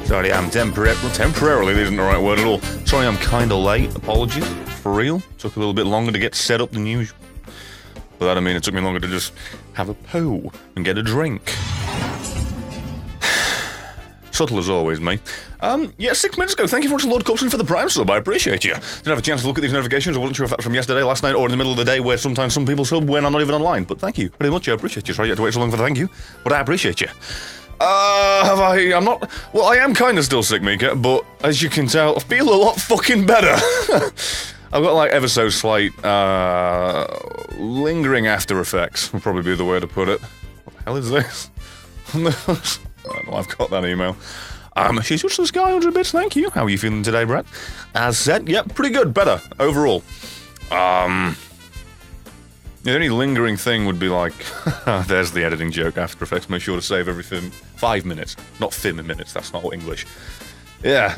Sorry, I'm temporarily isn't the right word at all. Sorry, I'm kind of late. Apologies. For real. Took a little bit longer to get set up than usual. But that, I mean, it took me longer to just have a poo and get a drink. Subtle as always, mate. Yeah, 6 minutes ago. Thank you very much, Lord Corpson, for the Prime sub. I appreciate you. Didn't have a chance to look at these notifications. I wasn't sure if that was from yesterday, last night, or in the middle of the day, where sometimes some people sub when I'm not even online. But thank you very much. I appreciate you. Sorry you had to wait so long for the thank you, but I appreciate you. I'm not... Well, I am kind of still sick, Mika, but as you can tell, I feel a lot fucking better. I've got, like, ever so slight, lingering after effects, would probably be the way to put it. What the hell is this? I don't know, I've got that email. She's just this guy, 100 bits, thank you. How are you feeling today, Brett? As said, yep, pretty good, better, overall. The only lingering thing would be like, there's the editing joke, After Effects, make sure to save everything 5 minutes, not 5 minutes, that's not English. Yeah,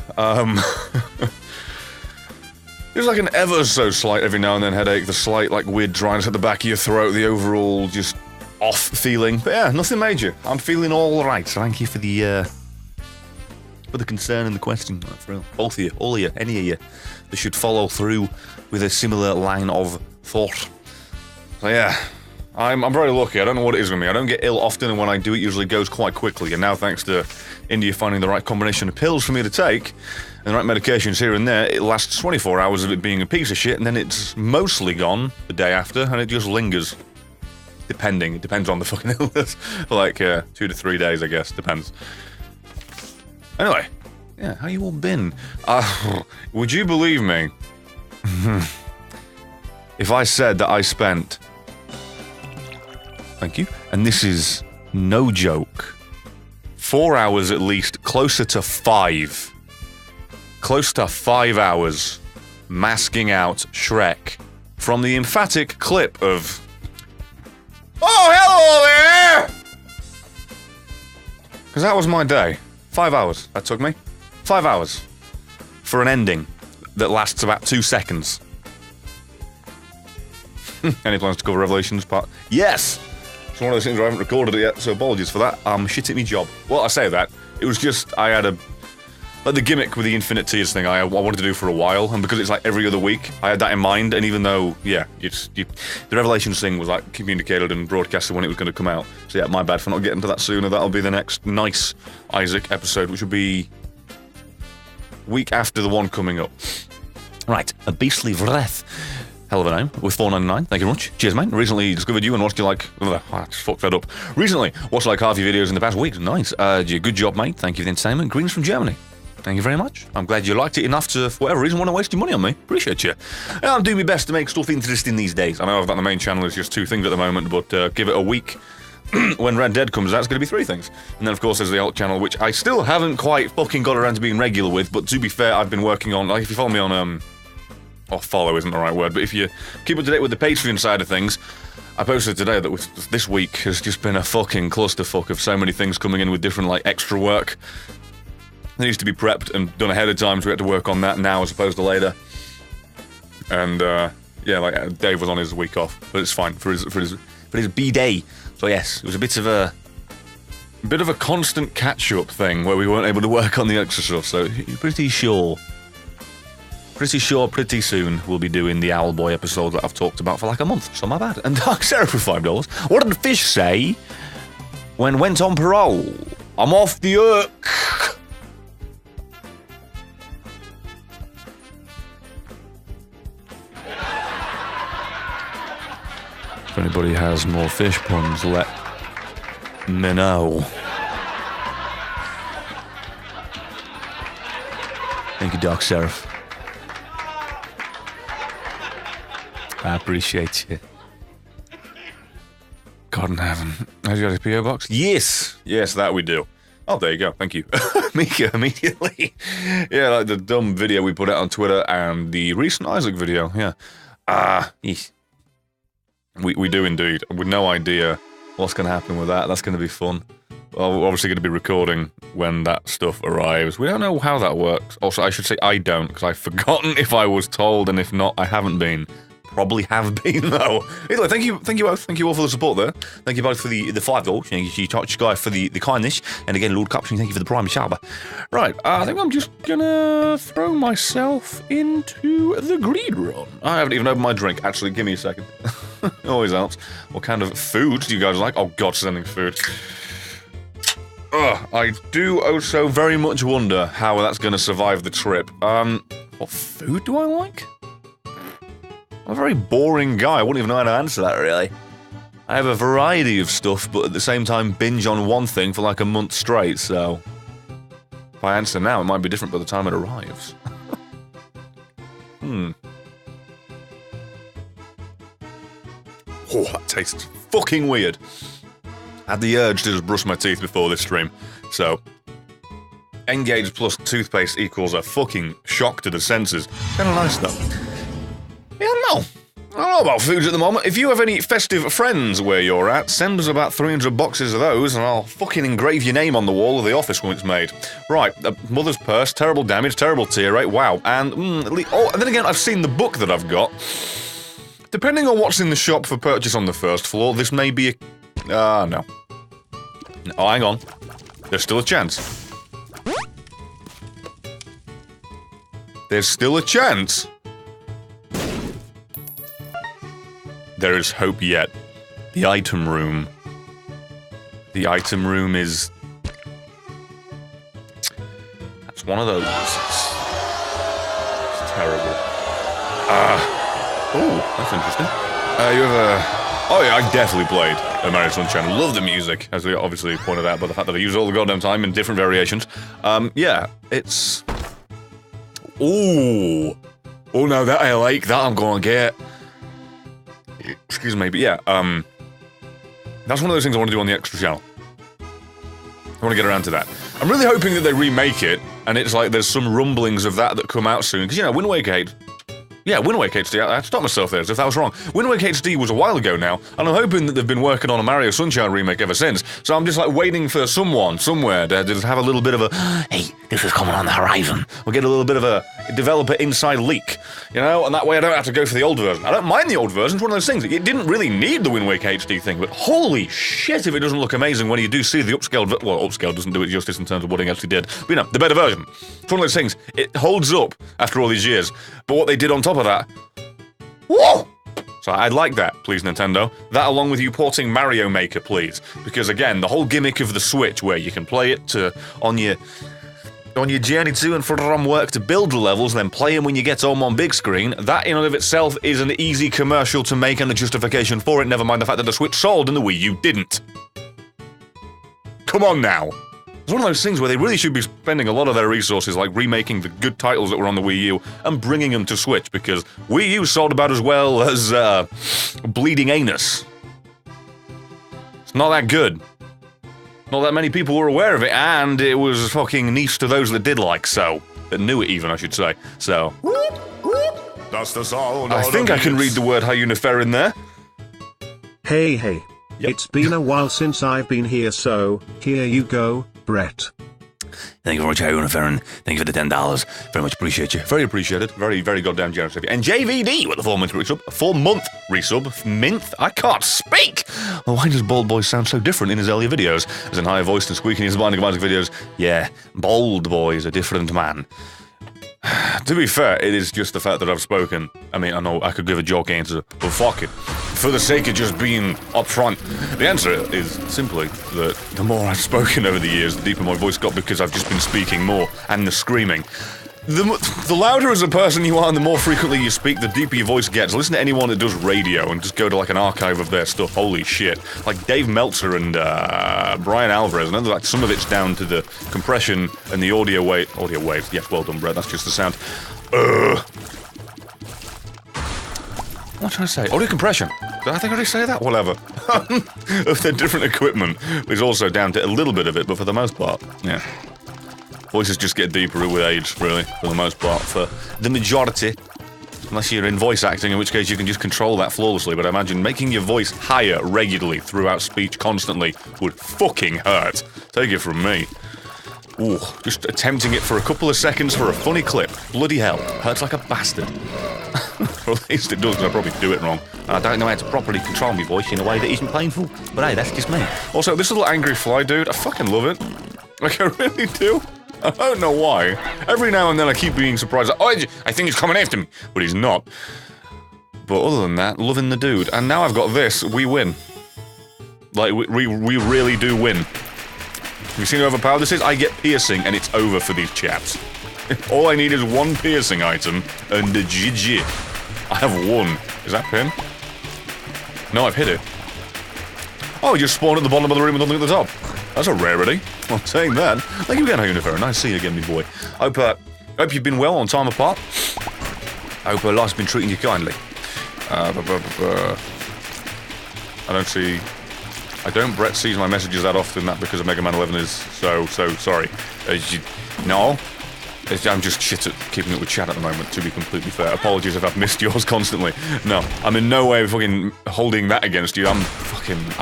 there's like an ever so slight every now and then headache, the slight like weird dryness at the back of your throat, the overall just off feeling, but yeah, nothing major. I'm feeling all right, so thank you for the concern and the question, for real. Both of you, all of you, any of you, that should follow through with a similar line of thought. So yeah, I'm very lucky. I don't know what it is with me. I don't get ill often, and when I do, it usually goes quite quickly. And now, thanks to India finding the right combination of pills for me to take, and the right medications here and there, it lasts 24 hours of it being a piece of shit, and then it's mostly gone the day after, and it just lingers. Depending. It depends on the fucking illness. For like 2 to 3 days, I guess. Depends. Anyway, yeah, how you all been? Would you believe me if I said that I spent... Thank you. And this is no joke. 4 hours at least, closer to 5. Close to 5 hours masking out Shrek from the emphatic clip of... Oh, hello there! Because that was my day. 5 hours, that took me. 5 hours. For an ending that lasts about 2 seconds. Any plans to cover Revelations part? Yes! It's one of those things where I haven't recorded it yet, so apologies for that. Shit at me job. Well, I say that. It was just, I had like the gimmick with the Infinite Tears thing I wanted to do for a while, and because it's like every other week, I had that in mind, and even though, yeah, the Revelations thing was like communicated and broadcasted when it was going to come out. So yeah, my bad for not getting to that sooner. That'll be the next nice Isaac episode, which will be week after the one coming up. Right, A Beastly Breath. Hell of a name, with $4.99. Thank you very much. Cheers, mate. Recently discovered you and watched you like... I just fucked that up. Recently watched like half your videos in the past week. Nice. Good job, mate. Thank you for the entertainment. Greens from Germany. Thank you very much. I'm glad you liked it enough to, for whatever reason, want to waste your money on me. Appreciate you. I'm doing my best to make stuff interesting these days. I know I've got the main channel is just 2 things at the moment, but give it a week. When Red Dead comes out, it's going to be 3 things. And then, of course, there's the alt channel, which I still haven't quite fucking got around to being regular with, but to be fair, I've been working on... Like, if you follow me on, follow isn't the right word, but if you keep up to date with the Patreon side of things, I posted today that this week has just been a fucking clusterfuck of so many things coming in with different, like, extra work. It needs to be prepped and done ahead of time, so we had to work on that now as opposed to later. And, yeah, like, Dave was on his week off, but it's fine for his B-day. So, yes, it was a bit of a constant catch-up thing where we weren't able to work on the extra stuff, so pretty sure pretty soon we'll be doing the Owlboy episode that I've talked about for like a month, so my bad. And Dark Sarah for $5. What did the fish say when went on parole? I'm off the hook. If anybody has more fish puns, let me know. Thank you, Dark Seraph. I appreciate you. God in heaven. Has you got his P.O. box? Yes! Yes, that we do. Oh, there you go. Thank you. Mika, immediately. Yeah, like the dumb video we put out on Twitter and the recent Isaac video. Yeah. We do indeed. With no idea what's going to happen with that. That's going to be fun. Well, we're obviously going to be recording when that stuff arrives. We don't know how that works. Also, I should say I don't, because I've forgotten if I was told, and if not, I haven't been. probably have been, though. Anyway, thank you all for the support there. Thank you both for the $5. Thank you, Touch Guy, for the kindness. And again, Lord Caption, thank you for the Prime Sharper. Right, I think I'm just gonna throw myself into the greed run. I haven't even opened my drink. Actually, give me a second. Always helps. What kind of food do you guys like? Oh, God, sending food. I do also very much wonder how that's gonna survive the trip. What food do I like? I'm a very boring guy. I wouldn't even know how to answer that, really. I have a variety of stuff, but at the same time binge on one thing for like a month straight, so... If I answer now, it might be different by the time it arrives. Oh, that tastes fucking weird. I had the urge to just brush my teeth before this stream, so... Engage plus toothpaste equals a fucking shock to the senses. Kinda nice, though. Yeah, I don't know about foods at the moment. If you have any festive friends where you're at, send us about 300 boxes of those, and I'll fucking engrave your name on the wall of the office when it's made. Right, mother's purse, terrible damage, terrible tear rate, wow. And, and then again, I've seen the book that I've got. Depending on what's in the shop for purchase on the first floor, this may be a... no. Oh, hang on. There's still a chance. There's still a chance. There is hope yet. The item room. The item room is... That's one of those. It's terrible. Oh, that's interesting. You ever... Oh yeah, I definitely played Mario Sunshine. Love the music, as we obviously pointed out by the fact that I use all the goddamn time in different variations. Yeah, it's... Ooh. Oh, no, that I like. That I'm gonna get. Excuse me, but yeah, that's one of those things I want to do on the extra channel. I want to get around to that. I'm really hoping that they remake it, and it's like there's some rumblings of that come out soon, because, you know, Wind Waker HD... Yeah, Wind Waker HD, I stopped myself there as if that was wrong. Wind Waker HD was a while ago now, and I'm hoping that they've been working on a Mario Sunshine remake ever since, so I'm just like waiting for someone, somewhere, to just have a little bit of a, hey, this is coming on the horizon. We'll get a little bit of a developer inside leak, you know, and that way I don't have to go for the old version. I don't mind the old version, it's one of those things. It didn't really need the Wind Waker HD thing, but holy shit if it doesn't look amazing when you do see the upscaled, well, upscale doesn't do it justice in terms of what it actually did, but you know, the better version. It's one of those things, it holds up after all these years, but what they did on top of that, whoa! So I'd like that, please, Nintendo. That along with you porting Mario Maker, please. Because again, the whole gimmick of the Switch, where you can play it on your journey to and from work to build the levels, then play them when you get home on big screen, that in and of itself is an easy commercial to make and a justification for it, never mind the fact that the Switch sold and the Wii U didn't. Come on now. It's one of those things where they really should be spending a lot of their resources like remaking the good titles that were on the Wii U and bringing them to Switch, because Wii U sold about as well as Bleeding Anus. It's not that good. Not that many people were aware of it, and it was fucking niche to those that did like so. That knew it even, I should say. So... That's the sound. I think I can read the word Hyunifer in there. Hey. Yep. It's been a while since I've been here, so here you go, Brett. Thank you very much, Hyunifer. Thank you for the $10. Very much appreciate you. Very appreciated. Very, very goddamn generous of you. And JVD with the 4-month resub. 4-month resub. Minth? I can't speak! Well, why does Bald Boy sound so different in his earlier videos? As in higher voiced and squeaking in his Binding of Isaac videos. Yeah, Bald Boy is a different man. To be fair, it is just the fact that I've spoken. I mean, I know I could give a joke answer, but fuck it. For the sake of just being upfront, the answer is simply that the more I've spoken over the years, the deeper my voice got because I've just been speaking more, and the screaming. The louder as a person you are and the more frequently you speak, the deeper your voice gets. Listen to anyone that does radio and just go to like an archive of their stuff. Holy shit. Like Dave Meltzer and Brian Alvarez, and like some of it's down to the compression and the audio waves. Yes, well done, Brett. That's just the sound. What am I trying to say? Audio compression. Did I think I already say that? Whatever. Of the different equipment is also down to a little bit of it, but for the most part, yeah. Voices just get deeper with age, really, for the most part, for the majority. Unless you're in voice acting, in which case you can just control that flawlessly, but I imagine making your voice higher regularly throughout speech constantly would fucking hurt. Take it from me. Ooh, just attempting it for a couple of seconds for a funny clip. Bloody hell, hurts like a bastard. Or at least it does, because I probably do it wrong. And I don't know how to properly control my voice in a way that isn't painful. But hey, that's just me. Also, this little angry fly dude, I fucking love it. Like, I really do. I don't know why. Every now and then I keep being surprised. Like, oh, I think he's coming after me. But he's not. But other than that, loving the dude. And now I've got this, we win. Like, we really do win. Have you seen how overpowered this is? I get piercing, and it's over for these chaps. All I need is one piercing item, and the GG. I have one. Is that pin? No, I've hit it. Oh, you just spawned at the bottom of the room with nothing at the top. That's a rarity. I'm saying that. Thank you again, Unifer. Nice to see you again, me boy. Hope you've been well on time apart. Hope life's been treating you kindly. Brett sees my messages that often, that because of Mega Man 11 is so sorry. No. I'm just shit at keeping up with chat at the moment, to be completely fair. Apologies if I've missed yours constantly. No, I'm in no way fucking holding that against you. I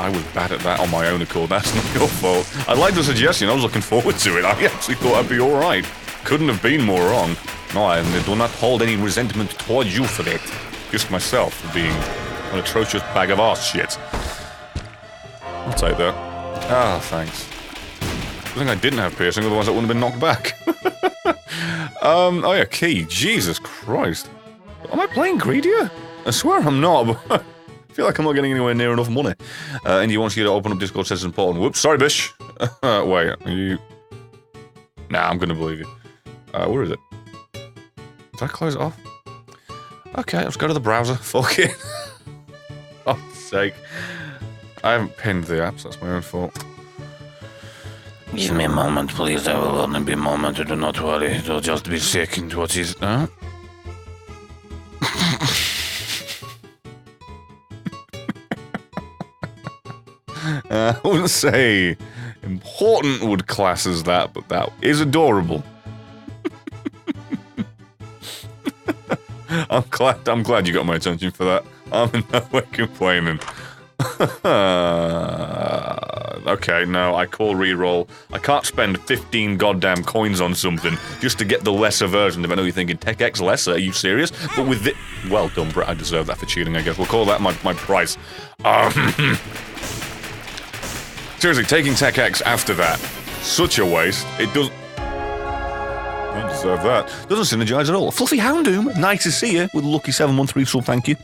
was bad at that on my own accord. That's not your fault. I liked the suggestion. I was looking forward to it. I actually thought I'd be alright. Couldn't have been more wrong. No, I do not hold any resentment towards you for that. Just myself for being an atrocious bag of arse shit. I'll take that. Ah, thanks. I think I didn't have piercing, otherwise I wouldn't have been knocked back. Oh yeah, key. Jesus Christ. Am I playing greedier? I swear I'm not, but I feel like I'm not getting anywhere near enough money. And he wants you to open up Discord, says it's important. Whoops, sorry, bish. Wait, are you... Nah, I'm gonna believe you. Where is it? Did I close it off? Okay, let's go to the browser. Fuck it. For God's sake. I haven't pinned the apps, that's my own fault. Give me a moment, please. I will only be a moment. Do not worry. It'll just be a second. What is... Huh? I wouldn't say important would class as that, but that is adorable. I'm glad you got my attention for that. I'm in no way complaining. Okay, no, I call reroll. I can't spend 15 goddamn coins on something just to get the lesser version of it. I know you're thinking, Tech X lesser, are you serious? But with it... Well done, Brett, I deserve that for cheating, I guess. We'll call that my price. Seriously, taking Tech X after that, such a waste. It does... I deserve that. Doesn't synergize at all. Fluffy Houndoom, nice to see you with Lucky 713 sub, thank you.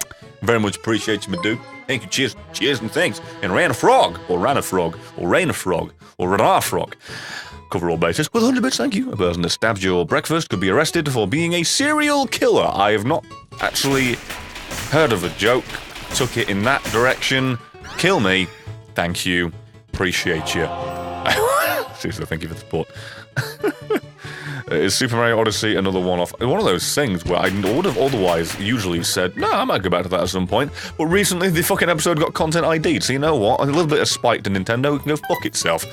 Very much appreciate you, my dude. Thank you, cheers, cheers and thanks. And Ran a Frog, or Ran a Frog, or Rain a Frog, or Radar Frog. Cover all bases with 100 bits, thank you. A person that stabs your breakfast could be arrested for being a serial killer. I have not actually heard of a joke. Took it in that direction. Kill me. Thank you. Appreciate you. Seriously, thank you for the support. Is Super Mario Odyssey another one-off? One of those things where I would have otherwise usually said, no, I might go back to that at some point, but recently the fucking episode got content ID'd, so you know what? A little bit of spite to Nintendo, it can go fuck itself.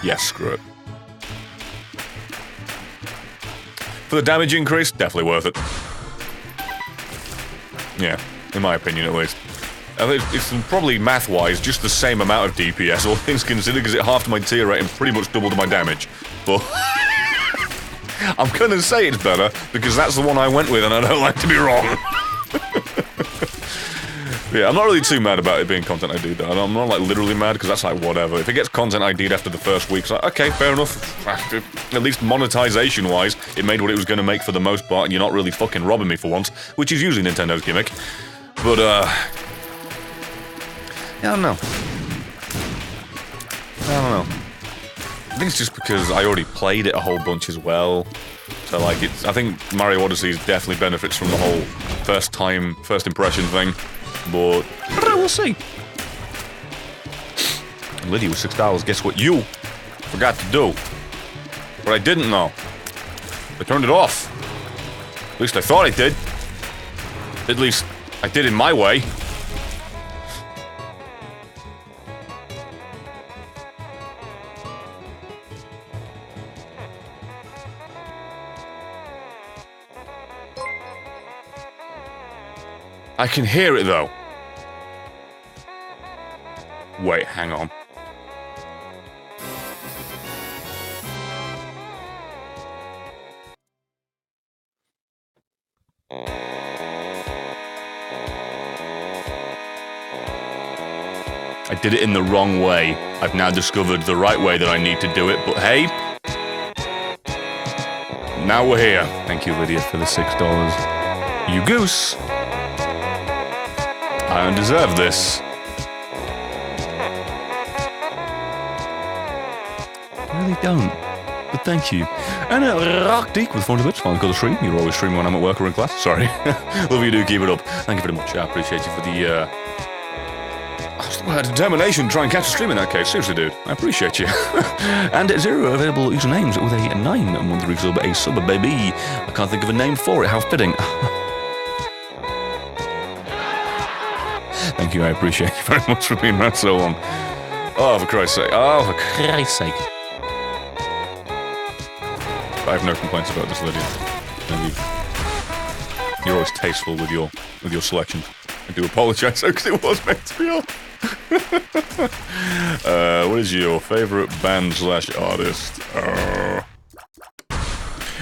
Yeah, screw it. For the damage increase, definitely worth it. Yeah, in my opinion at least. It's probably math-wise just the same amount of DPS, all things considered, because it halved my tier rate and pretty much doubled my damage. But I'm gonna say it's better because that's the one I went with, and I don't like to be wrong. Yeah, I'm not really too mad about it being content ID'd, though. I'm not like literally mad because that's like whatever. If it gets content ID'd after the first week, it's like okay, fair enough. At least monetization-wise, it made what it was going to make for the most part, and you're not really fucking robbing me for once, which is usually Nintendo's gimmick. But I don't know. I think it's just because I already played it a whole bunch as well. So, like, I think Mario Odyssey definitely benefits from the whole first impression thing. But, we'll see. Lydia with $6. Guess what you forgot to do? What I didn't know. I turned it off. At least I thought I did. At least I did in my way. I can hear it, though. Wait, hang on. I did it in the wrong way. I've now discovered the right way that I need to do it, but hey, now we're here. Thank you, Lydia, for the $6. You goose. I don't deserve this. I really don't. But thank you. And Rock Deek with 400 bits. Finally got the stream. You're always streaming when I'm at work or in class. Sorry. Love you, do. Keep it up. Thank you very much. I appreciate you for the, determination to try and catch a stream in that case. Seriously, dude. I appreciate you. And 0 available usernames with a 9-month resub, a sub, baby. I can't think of a name for it. How fitting. Thank you. I appreciate you very much for being around so long. Oh, for Christ's sake. Oh, for Christ's sake. I have no complaints about this, Lydia. And you're always tasteful with your selections. I do apologise, because it was meant to be on. What is your favourite band/artist?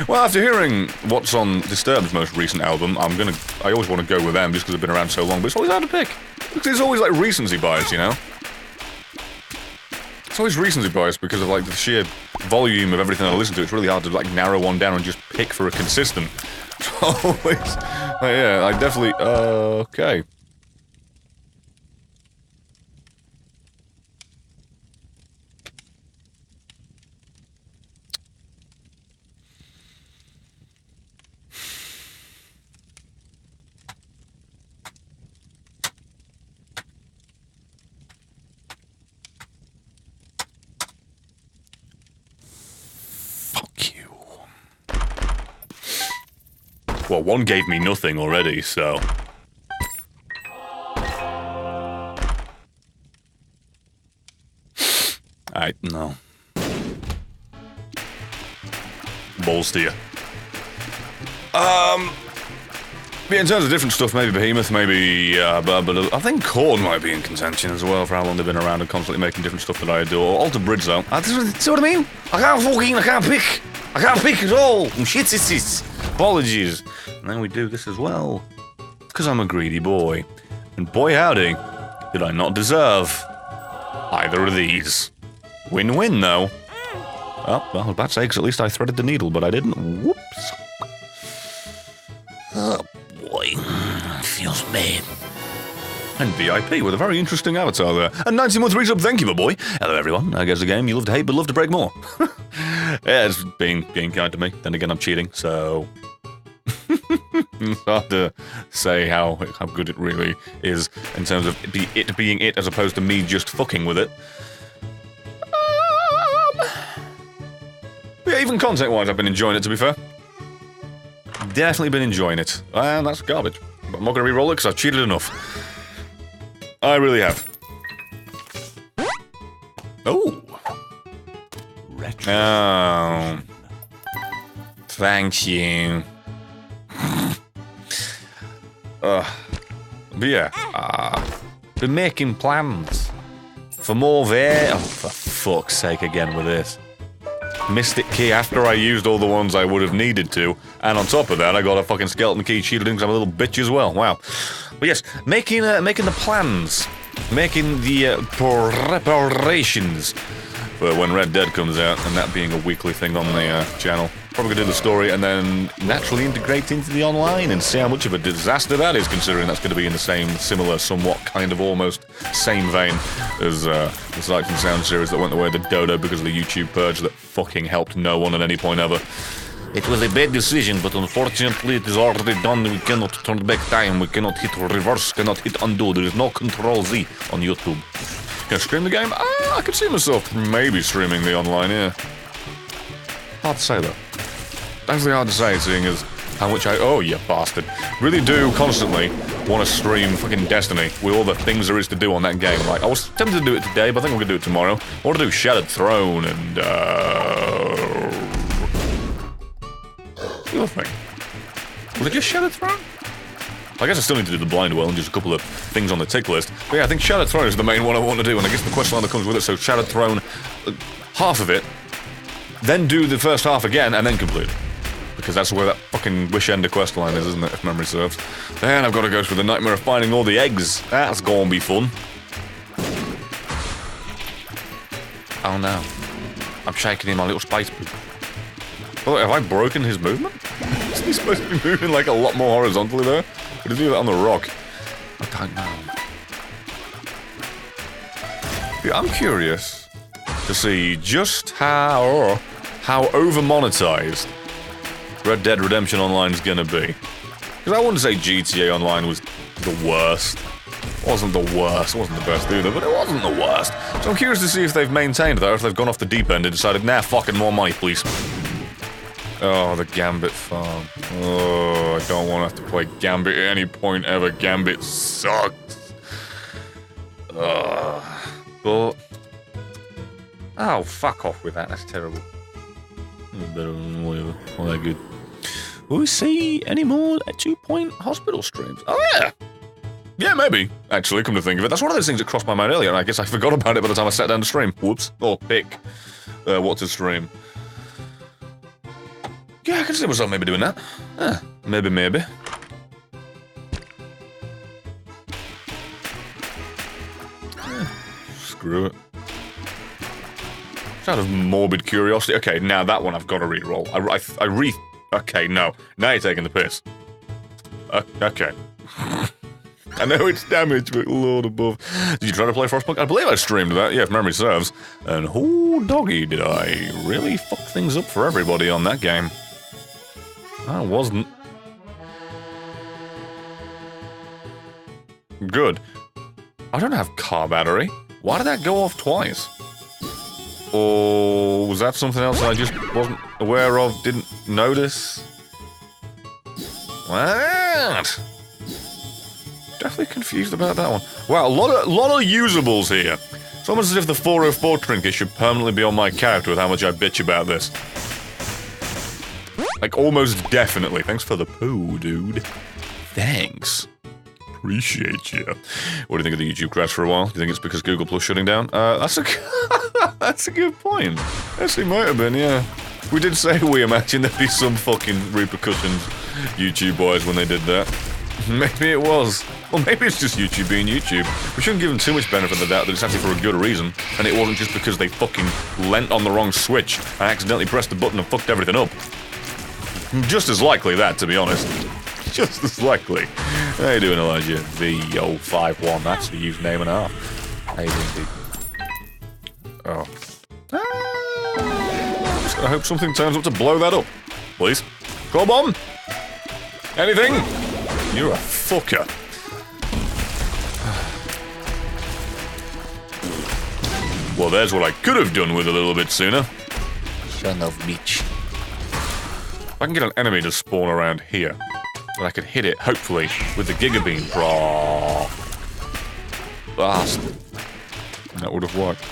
Well, after hearing what's on Disturbed's most recent album, I always want to go with them just because they've been around so long, but it's always hard to pick. Because it's always like recency bias, you know? It's always recency bias because of like the sheer volume of everything I listen to. It's really hard to like narrow one down and just pick for a consistent. Always. Yeah, I definitely. Okay. Well, one gave me nothing already, so... No. Balls to you. Yeah, in terms of different stuff, maybe Behemoth, maybe, but I think Korn might be in contention as well for how long they've been around and constantly making different stuff that I adore. Alter Bridge, though. See what I mean? I can't pick. I can't pick at all. I'm shit. Apologies. And then we do this as well. Because I'm a greedy boy. And boy howdy, did I not deserve either of these. Win-win, though. Oh, well, I was about to say, because at least I threaded the needle, but I didn't. Whoops. Oh, boy. Feels bad. And VIP with a very interesting avatar there. And 90-month resub, thank you, my boy. Hello, everyone. I guess a game you love to hate, but love to break more. Yeah, it's being kind to me. Then again, I'm cheating, so... It's hard to say how good it really is in terms of it being it as opposed to me just fucking with it. Yeah, even content-wise, I've been enjoying it, to be fair. Definitely been enjoying it. And that's garbage. But I'm not going to re-roll it because I've cheated enough. I really have. Oh. Oh. Thank you. But yeah, been making plans for more there. Oh, for fuck's sake again with this. Mystic key after I used all the ones I would have needed to, and on top of that, I got a fucking skeleton key shielding because I'm a little bitch as well. Wow. But yes, making the plans, making the preparations for when Red Dead comes out, and that being a weekly thing on the channel. Probably gonna do the story and then naturally integrate into the online and see how much of a disaster that is, considering that's going to be in the same, similar, somewhat, kind of, almost same vein as the Sights and Sound series that went the way of the dodo because of the YouTube purge that fucking helped no one at any point ever. It was a bad decision, but unfortunately it is already done. We cannot turn back time. We cannot hit reverse, cannot hit undo. There is no Control-Z on YouTube. Can I stream the game? I could see myself maybe streaming the online, yeah. Hard to say, though. Definitely hard to say, seeing as how much oh, you bastard. Really do constantly want to stream fucking Destiny with all the things there is to do on that game. Like, I was tempted to do it today, but I think I'm going to do it tomorrow. I want to do Shattered Throne and, the other thing. Was it just Shattered Throne? I guess I still need to do the Blind Well and just a couple of things on the tick list. But yeah, I think Shattered Throne is the main one I want to do, and I guess the question line that comes with it, so Shattered Throne, half of it, then do the first half again, and then complete it. Because that's where that fucking Wish Ender quest line is, isn't it, if memory serves. Then I've got to go through the nightmare of finding all the eggs. That's gonna be fun. Oh no. I'm shaking in my little space boot. Oh, have I broken his movement? Isn't he supposed to be moving like a lot more horizontally there? Or did he do that on the rock? I don't know. Yeah, I'm curious to see just how over-monetized Red Dead Redemption Online is gonna be. Because I wouldn't say GTA Online was the worst. Wasn't the worst, wasn't the best either, but it wasn't the worst. So I'm curious to see if they've maintained that, or if they've gone off the deep end and decided, nah, fucking more money, please. Oh, the Gambit farm. Oh, I don't want to have to play Gambit at any point ever. Gambit sucks. But... Oh, fuck off with that, that's terrible. Better than whatever, not that good. Will we see any more 2 Point Hospital streams? Oh, yeah! Yeah, maybe, actually, come to think of it. That's one of those things that crossed my mind earlier, and I guess I forgot about it by the time I sat down to stream. Whoops. Or pick what to stream. Yeah, I can see myself maybe doing that. Maybe. Screw it. Just out of morbid curiosity. Okay, now that one I've got to re-roll. Okay, no. Now you're taking the piss. Okay. I know it's damage, but Lord above. Did you try to play Frostpunk? I believe I streamed that, yeah, if memory serves. And oh, doggy, did I really fuck things up for everybody on that game. I wasn't. Good. I don't have car battery. Why did that go off twice? Or was that something else I just wasn't aware of, didn't notice? What? Definitely confused about that one. Wow, a lot of usables here. It's almost as if the 404 trinket should permanently be on my character with how much I bitch about this. Like, almost definitely. Thanks for the poo, dude. Thanks. Appreciate you. What do you think of the YouTube crash for a while? Do you think it's because Google Plus shutting down? That's a good point. Actually, might have been, yeah. We did say we imagined there'd be some fucking repercussions, YouTube-wise, when they did that. Maybe it was. Well, maybe it's just YouTube being YouTube. We shouldn't give them too much benefit of the doubt that it's actually for a good reason, and it wasn't just because they fucking leant on the wrong switch and accidentally pressed the button and fucked everything up. Just as likely that, to be honest. Just as likely. How you doing, Elijah? V051, that's the username and a half. How you doing, dude? Oh. Just gotta hope something turns up to blow that up. Please. Come on! Anything? You're a fucker. Well, there's what I could have done with a little bit sooner. Son of bitch. If I can get an enemy to spawn around here, then I could hit it, hopefully, with the Giga Beam. Bro. Bastard. That would have worked.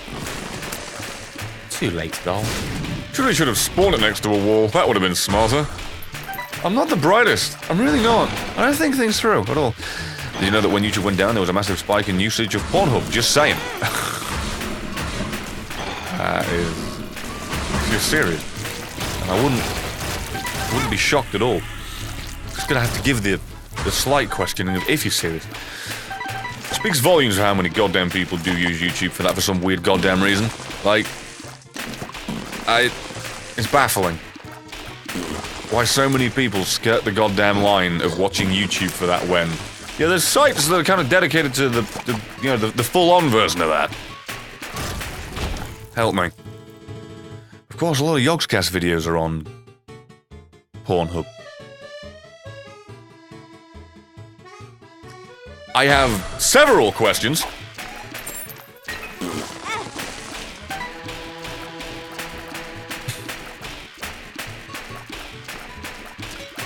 Too late, doll. Surely should have spawned it next to a wall. That would have been smarter. I'm not the brightest. I'm really not. I don't think things through at all. Did you know that when YouTube went down, there was a massive spike in usage of Pornhub? Just saying. That is... You're serious. And I wouldn't be shocked at all. Just gonna have to give the slight questioning of if you're serious. It speaks volumes of how many goddamn people do use YouTube for that for some weird goddamn reason. Like... It's baffling. Why so many people skirt the goddamn line of watching YouTube for that when... Yeah, there's sites that are kind of dedicated to the full-on version of that. Help me. Of course, a lot of Yogscast videos are on Pornhub. I have several questions.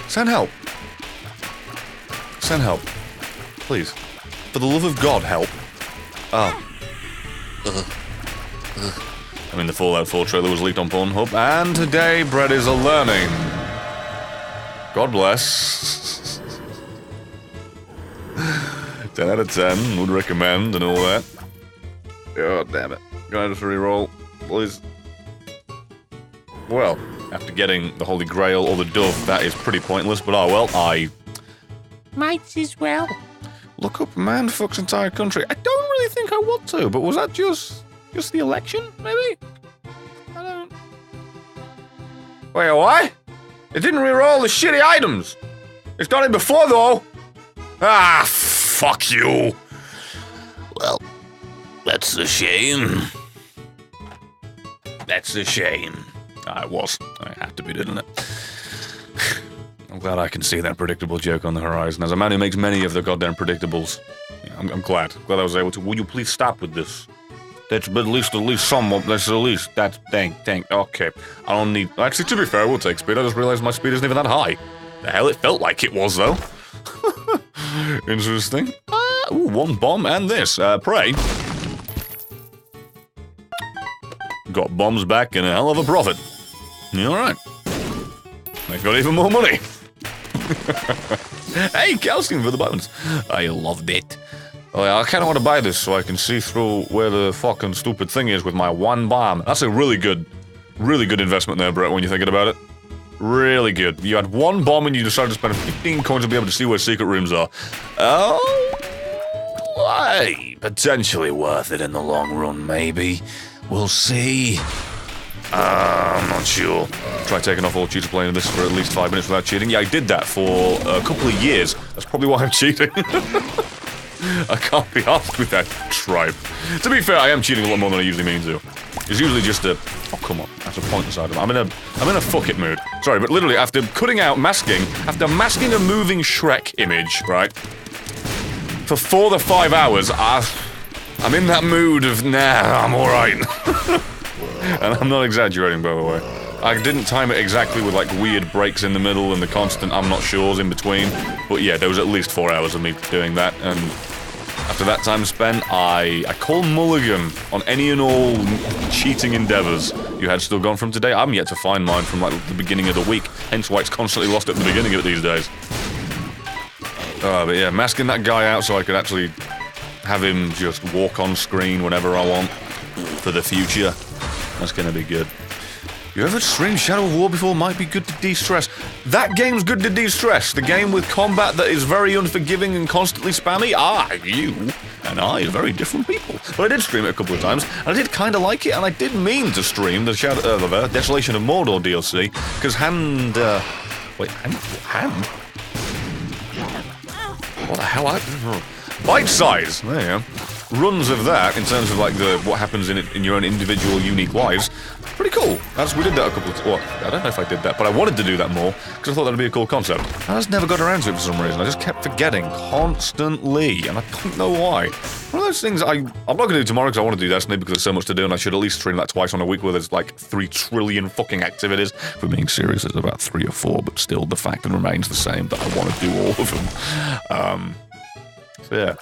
Send help. Send help. Please. For the love of God, help. Oh. I mean, the Fallout 4 trailer was leaked on Pornhub, and today Brett is a-learning. God bless. 10 out of 10, would recommend and all that. God damn it. Can I just re-roll, please? Well, after getting the Holy Grail or the Dove, that is pretty pointless, but oh well, I... Might as well. Look up man fucks entire country. I don't really think I want to, but was that just the election, maybe? Wait, what? It didn't reroll the shitty items. It's done it before, though. Ah, fuck you. Well, that's a shame. That's a shame. It was. It had to be, didn't it? I'm glad I can see that predictable joke on the horizon. As a man who makes many of the goddamn predictables, I'm glad. Glad I was able to. Will you please stop with this? That's at least some. That's at least. That's dang. Okay. I don't need. Actually, to be fair, I will take speed. I just realized my speed isn't even that high. The hell, it felt like it was though. Interesting. Ooh, one bomb and this. Pray. Got bombs back and a hell of a profit. All right. I've got even more money. Hey, calcium for the bones. I loved it. Oh, yeah, I kind of want to buy this so I can see through where the fucking stupid thing is with my one bomb. That's a really good investment there, Brett, when you're thinking about it. Really good. You had one bomb and you decided to spend 15 coins to be able to see where secret rooms are. Oh, hey, potentially worth it in the long run, maybe. We'll see. I'm not sure. Try taking off all cheats playing this for at least 5 minutes without cheating. Yeah, I did that for a couple of years. That's probably why I'm cheating. I can't be asked with that tripe. To be fair, I am cheating a lot more than I usually mean to. It's usually just a... Oh, come on. That's a pointless item. I'm in a fuck it mood. Sorry, but literally, after masking a moving Shrek image, right? For 4 to 5 hours, I'm in that mood of, nah, I'm alright. And I'm not exaggerating, by the way. I didn't time it exactly with, like, weird breaks in the middle and the constant I'm not sure's in between. But yeah, there was at least 4 hours of me doing that, and after that time spent, I call mulligan on any and all cheating endeavors you had still gone from today. I'm yet to find mine from, like, the beginning of the week, hence why it's constantly lost at the beginning of it these days. But yeah, masking that guy out so I could actually have him just walk on screen whenever I want for the future. That's gonna be good. You ever streamed Shadow of War before? Might be good to de-stress. That game's good to de-stress. The game with combat that is very unforgiving and constantly spammy. You and I are very different people. But I did stream it a couple of times, and I did kind of like it, and I did mean to stream the Desolation of Mordor DLC, because Hand... What the hell? Bite size! There you go. Runs of that, in terms of like what happens in your own individual unique lives, pretty cool. We did that a couple of times. Well, I don't know if I did that, but I wanted to do that more, because I thought that would be a cool concept. I just never got around to it for some reason. I just kept forgetting constantly, and I don't know why. One of those things I'm not going to do tomorrow because I want to do Destiny because there's so much to do, and I should at least stream that twice on a week where there's like 3 trillion fucking activities. For being serious, there's about 3 or 4, but still the fact remains the same that I want to do all of them. So yeah.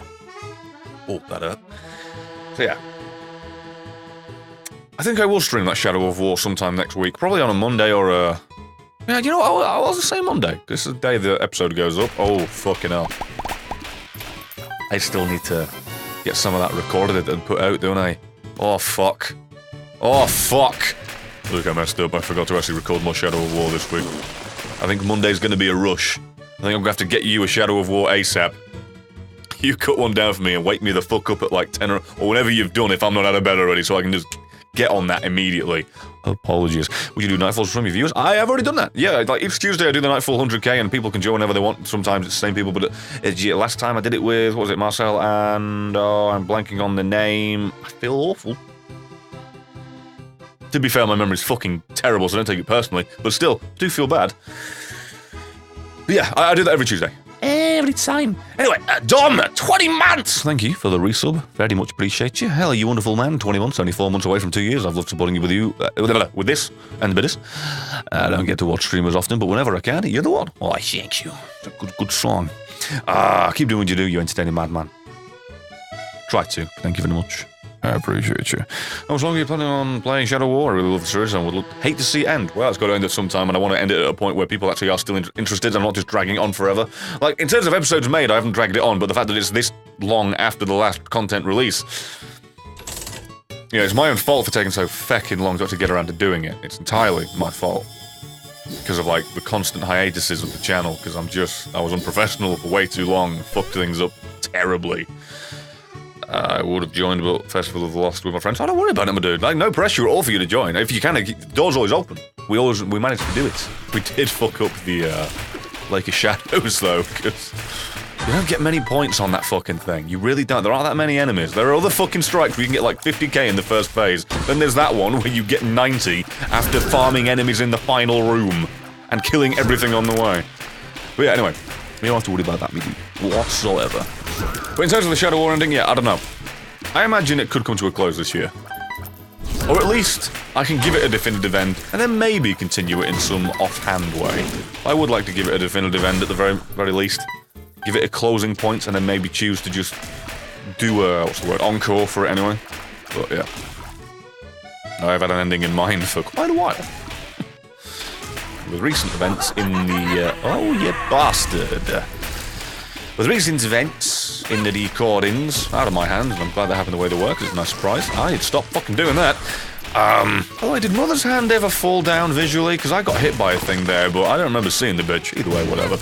Oh, that hurt. So yeah. I think I will stream that Shadow of War sometime next week. Probably on a Monday or a... Yeah, you know what? I'll just say Monday. This is the day the episode goes up. Oh, fucking hell. I still need to get some of that recorded and put out, don't I? Oh, fuck. Oh, fuck. Look, I messed up. I forgot to actually record more Shadow of War this week. I think Monday's going to be a rush. I think I'm going to have to get you a Shadow of War ASAP. You cut one down for me and wake me the fuck up at like 10 or whenever you've done if I'm not out of bed already, so I can just get on that immediately. Apologies. Would you do Nightfalls from your viewers? I have already done that. Yeah, like each Tuesday I do the Nightfall 100k and people can join whenever they want. Sometimes it's the same people, but last time I did it with, what was it, Marcel and... Oh, I'm blanking on the name. I feel awful. To be fair, my memory's fucking terrible, so don't take it personally. But still, do feel bad. But yeah, I do that every Tuesday. Every time. Anyway, Dom, 20 months! Thank you for the resub. Very much appreciate you. Hell, you wonderful man. 20 months, only 4 months away from 2 years. I've loved supporting you with this and the bidders. I don't get to watch streamers often, but whenever I can, you're the one. Oh, I thank you. It's a good song. Keep doing what you do, you entertaining madman. Try to. Thank you very much. I appreciate you. How much longer are you planning on playing Shadow War? I really love the series and would hate to see it end. Well, it's got to end at some time, and I want to end it at a point where people actually are still interested and not just dragging it on forever. Like, in terms of episodes made, I haven't dragged it on, but the fact that it's this long after the last content release... You know, it's my own fault for taking so feckin' long to actually get around to doing it. It's entirely my fault. Because of, like, the constant hiatuses of the channel, because I was unprofessional for way too long and fucked things up terribly. I would have joined but Festival of the Lost with my friends. Oh, don't worry about it, my dude. Like, no pressure at all for you to join. If you can, the door's always open. We managed to do it. We did fuck up the Lake of Shadows, though, because you don't get many points on that fucking thing. You really don't. There aren't that many enemies. There are other fucking strikes where you can get like 50k in the first phase. Then there's that one where you get 90 after farming enemies in the final room and killing everything on the way. But yeah, anyway, you don't have to worry about that, me dude, whatsoever. But in terms of the Shadow War ending, yeah, I don't know. I imagine it could come to a close this year. Or at least, I can give it a definitive end, and then maybe continue it in some offhand way. I would like to give it a definitive end at the very least. Give it a closing point, and then maybe choose to just do a, what's the word, encore for it anyway. But yeah. I've had an ending in mind for quite a while. With recent events in the, oh you bastard. With recent events in the recordings out of my hands, and I'm glad they happened the way they were, because it's a nice surprise. I need to stop fucking doing that. Oh, did Mother's hand ever fall down visually? Because I got hit by a thing there, but I don't remember seeing the bitch. Either way, whatever.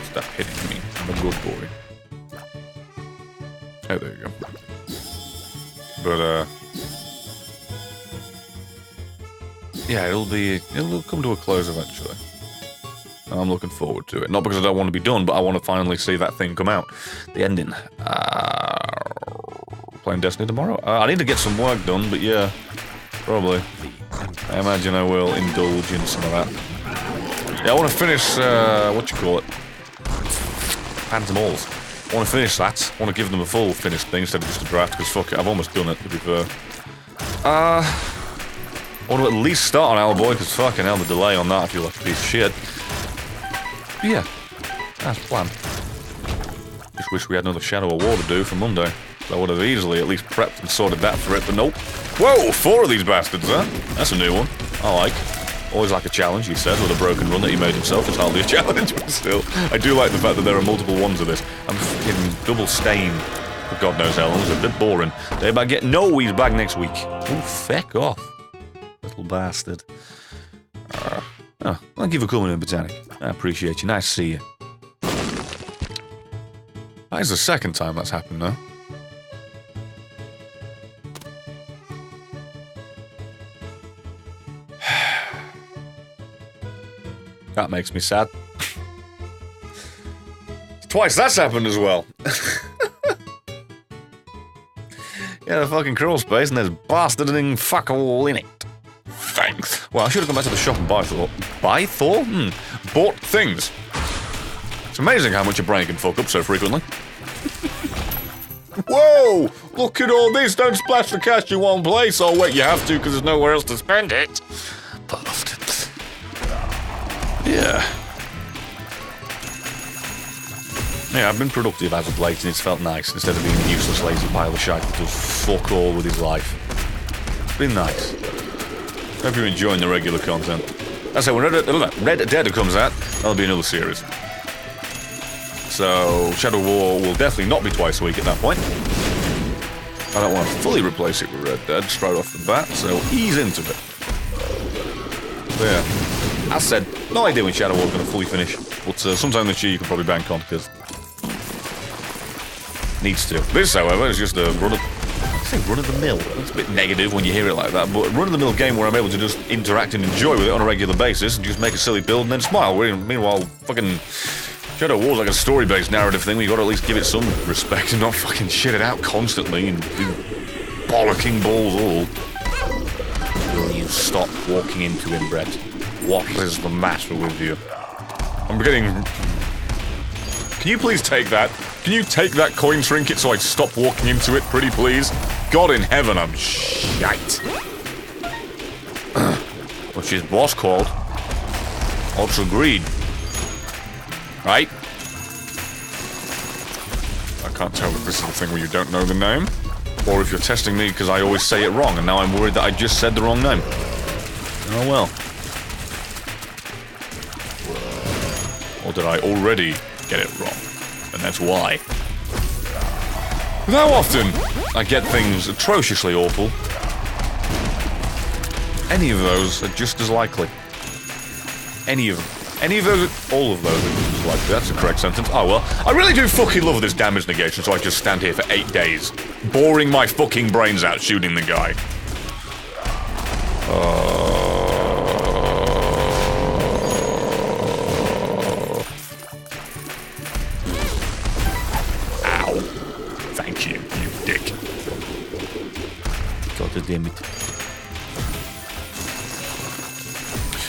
Stop hitting me. I'm a good boy. Oh, there you go. But, yeah, it'll come to a close eventually. I'm looking forward to it. Not because I don't want to be done, but I want to finally see that thing come out. The ending. Playing Destiny tomorrow? I need to get some work done, but yeah, probably. I imagine I will indulge in some of that. Yeah, I want to finish, Phantom Halls. I want to finish that. I want to give them a full finished thing instead of just a draft, because fuck it, I've almost done it, to be fair. I want to at least start on Owlboy, because fucking hell, the delay on that I feel like a piece of shit. But yeah, that's the plan. Just wish we had another Shadow of War to do for Monday. I would have easily at least prepped and sorted that for it, but nope. Whoa, 4 of these bastards, huh? That's a new one. I like. Always like a challenge, he said, with a broken run that he made himself. It's hardly a challenge, but still. I do like the fact that there are multiple ones of this. I'm fucking double stained for God knows how long. It's a bit boring. Day about getting no, he's back next week. Oh, feck off. Little bastard. Oh, thank you for coming in, Botanic. I appreciate you. Nice to see you. That is the second time that's happened, though. That makes me sad. Twice that's happened as well. Yeah, the fucking crawl space and there's bastarding fuck all in it. Thanks. Well, I should have gone back to the shop and buy Thor. Buy Thor? Bought things. It's amazing how much your brain can fuck up so frequently. Whoa! Look at all this! Don't splash the cash in one place! Oh wait, you have to because there's nowhere else to spend it. Bastards. Yeah. Yeah, I've been productive as of late and it's felt nice instead of being a useless lazy pile of shite that does fuck all with his life. It's been nice. Hope you're enjoying the regular content. That's it, when Red Dead comes out, that'll be another series. So, Shadow War will definitely not be twice a week at that point. I don't want to fully replace it with Red Dead straight off the bat, so ease into it. So yeah, as said, no idea when Shadow War is going to fully finish, but sometime this year you can probably bank on, because needs to. This, however, is just a run-of-the-mill. It's a bit negative when you hear it like that, but run-of-the-mill game where I'm able to just interact and enjoy with it on a regular basis and just make a silly build and then smile. Meanwhile, fucking Shadow War's like a story-based narrative thing where you gotta at least give it some respect and not fucking shit it out constantly and do bollocking balls all. Will you stop walking into him, Brett? What is the matter with you? I'm beginning... Can you please take that? Can you take that coin trinket so I stop walking into it, pretty please? God in heaven, I'm shite. What's his boss called? Ultra Greed. Right? I can't tell if this is the thing where you don't know the name, or if you're testing me because I always say it wrong, and now I'm worried that I just said the wrong name. Oh well. Or did I already get it wrong? And that's why. But how often I get things atrociously awful, any of those are just as likely. Any of them. Any of those, all of those, like, that's the correct sentence. Oh well, I really do fucking love this damage negation, so I just stand here for 8 days, boring my fucking brains out shooting the guy. Ow. Thank you, you dick. God damn it.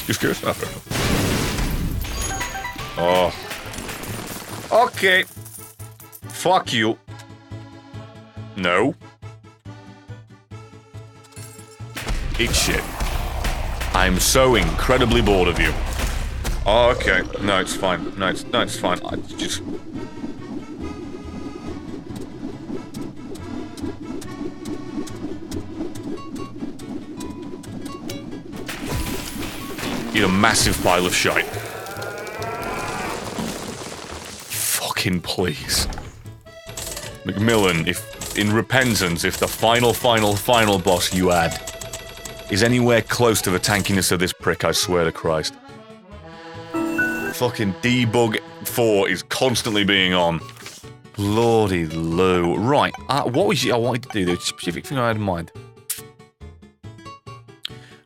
You scared? Oh, fair enough. Oh. Okay. Fuck you. No. Eat shit. I'm so incredibly bored of you. Oh, okay. No, it's fine. No, it's fine. I just... Eat a massive pile of shite. Fucking please. Macmillan, if in repentance, if the final boss you add is anywhere close to the tankiness of this prick, I swear to Christ. Fucking debug 4 is constantly being on. Lordy Lou. Right, what was I wanted to do? The specific thing I had in mind.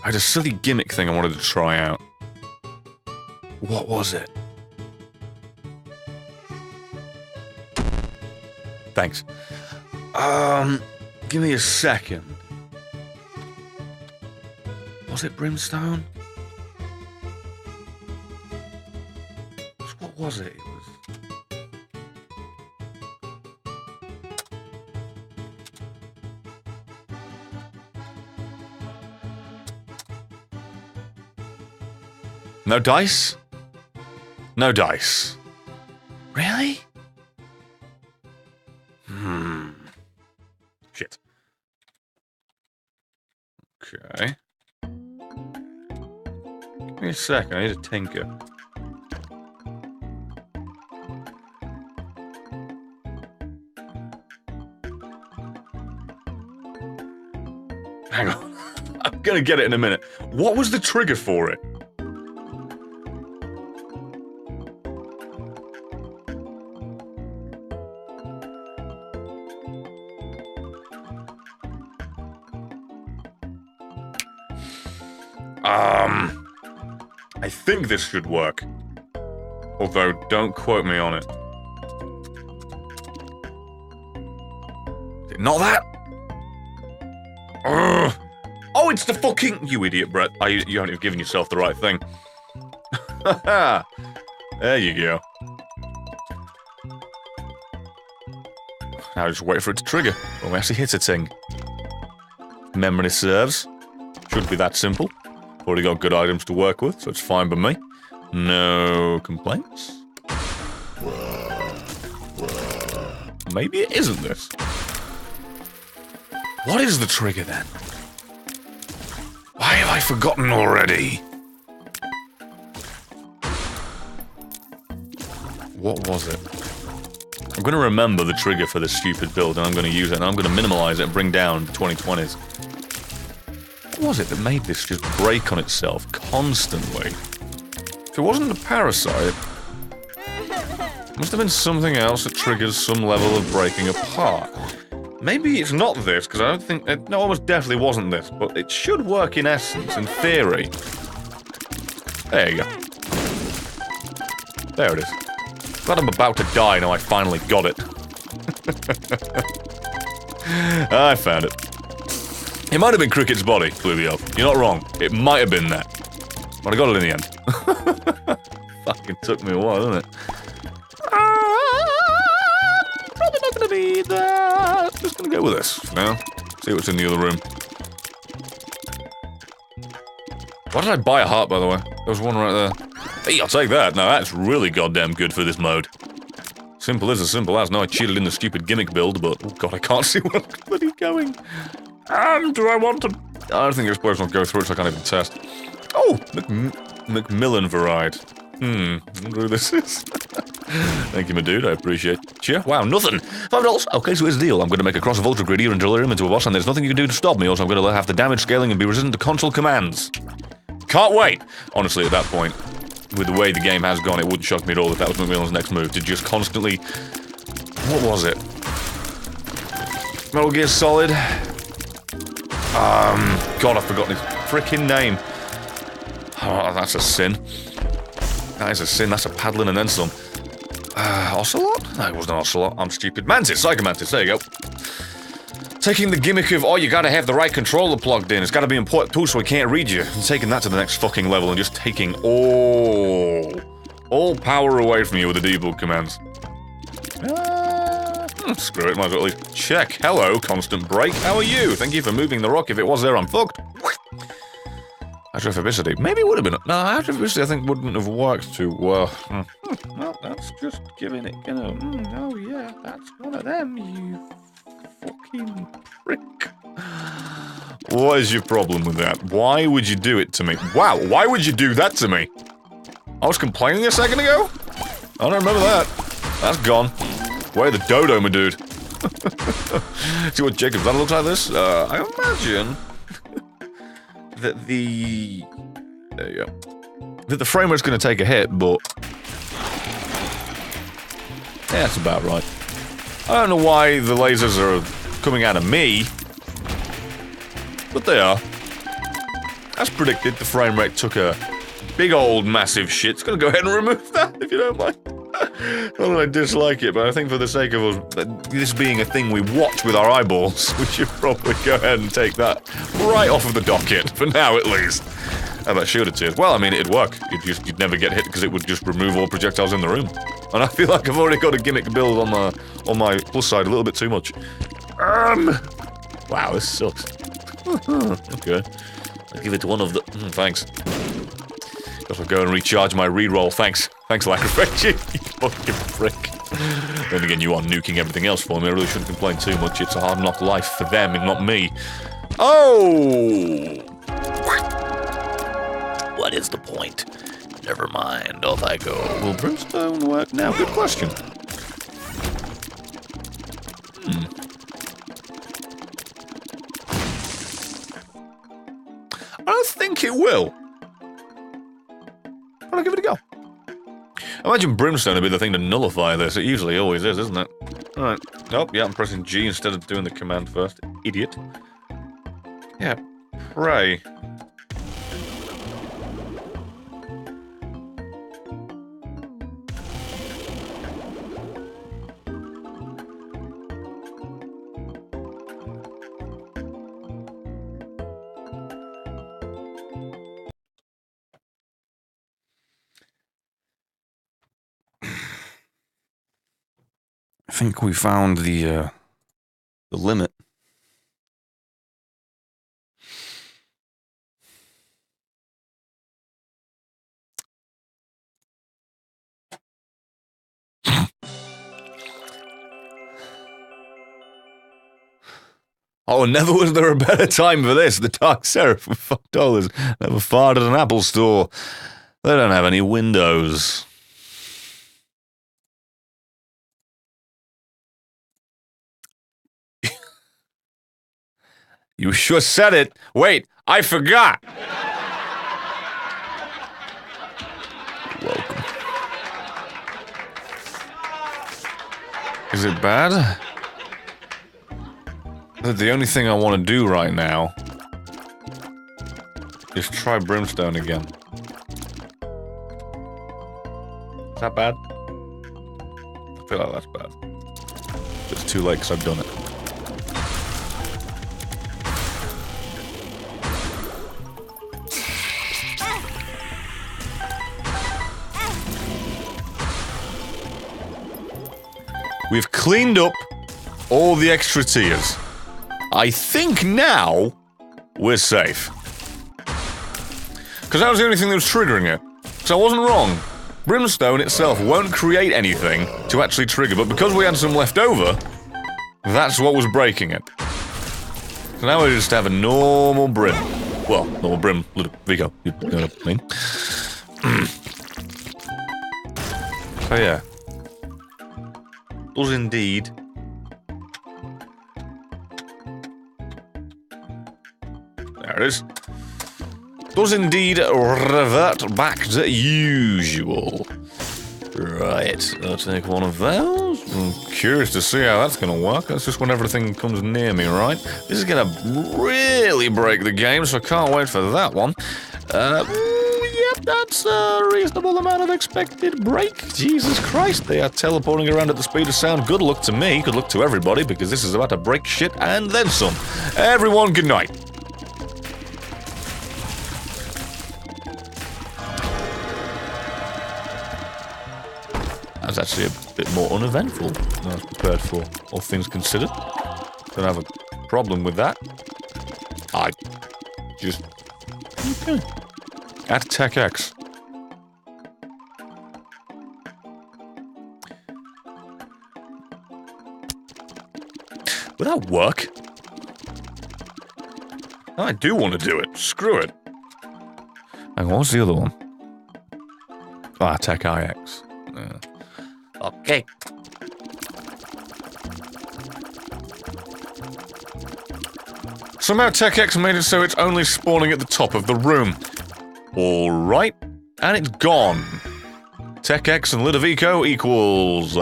I had a silly gimmick thing I wanted to try out. What was it? Thanks. Give me a second. Was it Brimstone? What was it? It was... No dice? No dice. Really? Shit. Okay. Give me a second, I need to tinker. Hang on. I'm gonna get it in a minute. What was the trigger for it? I think this should work. Although, don't quote me on it. Not that? Ugh. Oh, it's the fucking... You idiot, Brett. You haven't even given yourself the right thing. There you go. Now just wait for it to trigger when we actually hit a thing. Memory serves. Should be that simple. Already got good items to work with, so it's fine by me. No complaints. Maybe it isn't this. What is the trigger then? Why have I forgotten already? What was it? I'm going to remember the trigger for this stupid build, and I'm going to use it, and I'm going to minimize it and bring down the 2020s. What was it that made this just break on itself constantly? If it wasn't the parasite, it must have been something else that triggers some level of breaking apart. Maybe it's not this, because I don't think... It almost definitely wasn't this, but it should work in essence, in theory. There you go. There it is. Glad I'm about to die now I finally got it. I found it. It might have been Cricket's body, Bluey Elf. You're not wrong. It might have been that. But I got it in the end. Fucking took me a while, didn't it? Probably not gonna be that. Just gonna go with this for now. See what's in the other room. Why did I buy a heart, by the way? There was one right there. Hey, I'll take that. Now that's really goddamn good for this mode. Simple as simple as. No, I cheated in the stupid gimmick build, but oh god, I can't see where I'm bloody going. Do I want to... I don't think this place will go through it, so I can't even test. Oh! Macmillan variety. I wonder who this is. Thank you, my dude. I appreciate it. Cheer. Wow, nothing. $5. Okay, so here's the deal. I'm going to make a cross of Ultra Greedier and deliver him into a boss, and there's nothing you can do to stop me, or else I'm going to have the damage scaling and be resistant to console commands. Can't wait! Honestly, at that point, with the way the game has gone, it wouldn't shock me at all if that was McMillan's next move, to just constantly... What was it? Metal Gear Solid? God, I've forgotten his frickin' name. Oh, that's a sin. That is a sin, that's a paddling and then some. Ocelot? No, it wasn't Ocelot, I'm stupid. Mantis, Psycho Mantis, there you go. Taking the gimmick of, oh, you gotta have the right controller plugged in, it's gotta be important too so he can't read you, and taking that to the next fucking level and just taking all power away from you with the debug commands. Screw it, might as well at least check. Hello, Constant Break, how are you? Thank you for moving the rock. If it was there, I'm fucked. Atrophobicity. Maybe it would have been. No, atrophobicity I think wouldn't have worked too well. Well, that's just giving it, you know. Oh yeah, that's one of them, you fucking prick. What is your problem with that? Why would you do it to me? Wow, why would you do that to me? I was complaining a second ago? I don't remember that. That's gone. Where the dodo, my dude? See what Jacob's that looks like this? I imagine that the... There you go. That the frame rate's going to take a hit, but... Yeah, that's about right. I don't know why the lasers are coming out of me, but they are. As predicted, the frame rate took a big old massive shit. It's going to go ahead and remove that, if you don't mind. Not that I dislike it, but I think for the sake of us, this being a thing we watch with our eyeballs, we should probably go ahead and take that right off of the docket, for now at least. How about shooter tears? Well, I mean, it'd work. You'd never get hit because it would just remove all projectiles in the room. And I feel like I've already got a gimmick build on my plus side a little bit too much. Wow, this sucks. Okay. I'll give it one of the... thanks. Guess I'll go and recharge my reroll. Thanks. Thanks, Lacrophage, you fucking prick. Then again, you are nuking everything else for me. I really shouldn't complain too much. It's a hard knock life for them and not me. Oh! What is the point? Never mind. Off I go. Will brimstone work now? Good question. I don't think it will. I'll give it a go. I imagine brimstone would be the thing to nullify this. It usually always is, isn't it? Alright. Nope, yeah, I'm pressing G instead of doing the command first. Idiot. Yeah, pray. I think we found the limit. Oh, never was there a better time for this. The Dark Seraph for $5 never fired at an Apple store. They don't have any windows. You sure said it. Wait, I forgot. Welcome. Is it bad? The only thing I want to do right now is try brimstone again. Is that bad? I feel like that's bad. It's too late because I've done it. We've cleaned up all the extra tiers. I think now we're safe. Because that was the only thing that was triggering it. So I wasn't wrong. Brimstone itself won't create anything to actually trigger, but because we had some left over, that's what was breaking it. So now we just have a normal brim. Well, normal brim, Vico, you know what I mean? So yeah. Does indeed. There it is. does indeed revert back to usual. Right, I'll take one of those. I'm curious to see how that's going to work. That's just when everything comes near me, right? This is going to really break the game, so I can't wait for that one. Yep, that's a reasonable amount of expected break. Jesus Christ, they are teleporting around at the speed of sound. Good luck to me, good luck to everybody, because this is about to break shit and then some. Everyone, good night. That's actually a bit more uneventful than I was prepared for, all things considered. Don't have a problem with that. I just... Okay. At TechX. Would that work? I do want to do it. Screw it. And what's the other one? Ah, Tech IX. Okay. Somehow TechX made it so it's only spawning at the top of the room. Alright. And it's gone. TechX and Ludovico equals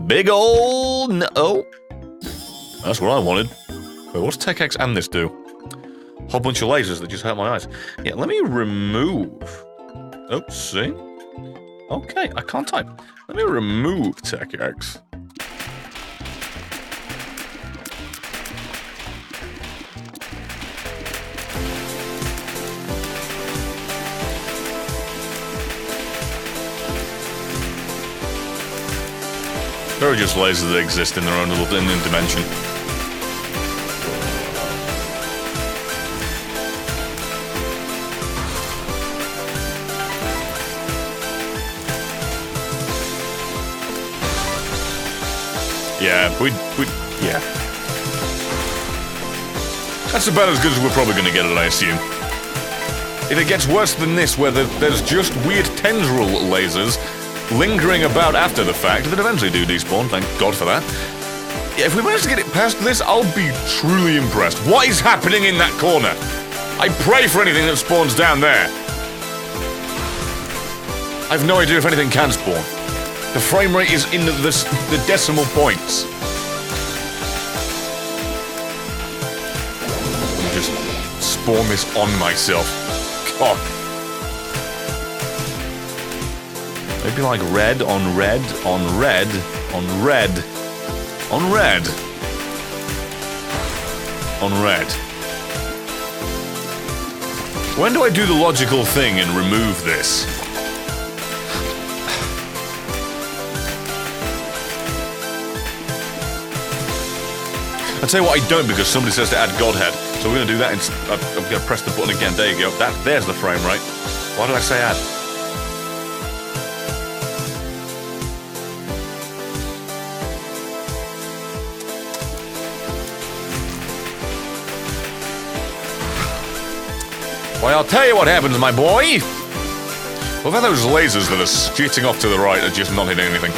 big ol' no. That's what I wanted. Wait, what's TechX and this do? Whole bunch of lasers that just hurt my eyes. Yeah, let me remove... Oh, see? Okay, I can't type. Let me remove TechX. There are just lasers that exist in their own little dimension. Yeah, yeah. That's about as good as we're probably going to get it, I assume. If it gets worse than this, where there's just weird tendril lasers lingering about after the fact, that eventually do despawn, thank God for that. Yeah, if we manage to get it past this, I'll be truly impressed. What is happening in that corner? I pray for anything that spawns down there. I have no idea if anything can spawn. The frame rate is in the decimal points. Let me just spawn this on myself. God. Maybe like red on red on red on red on red on red. When do I do the logical thing and remove this? I'll tell you what I don't, because somebody says to add Godhead. So we're going to do that. I'm going to press the button again. There you go. There's the frame rate. Why did I say add? Well, I'll tell you what happens, my boy. Well, then those lasers that are shooting off to the right are just not hitting anything.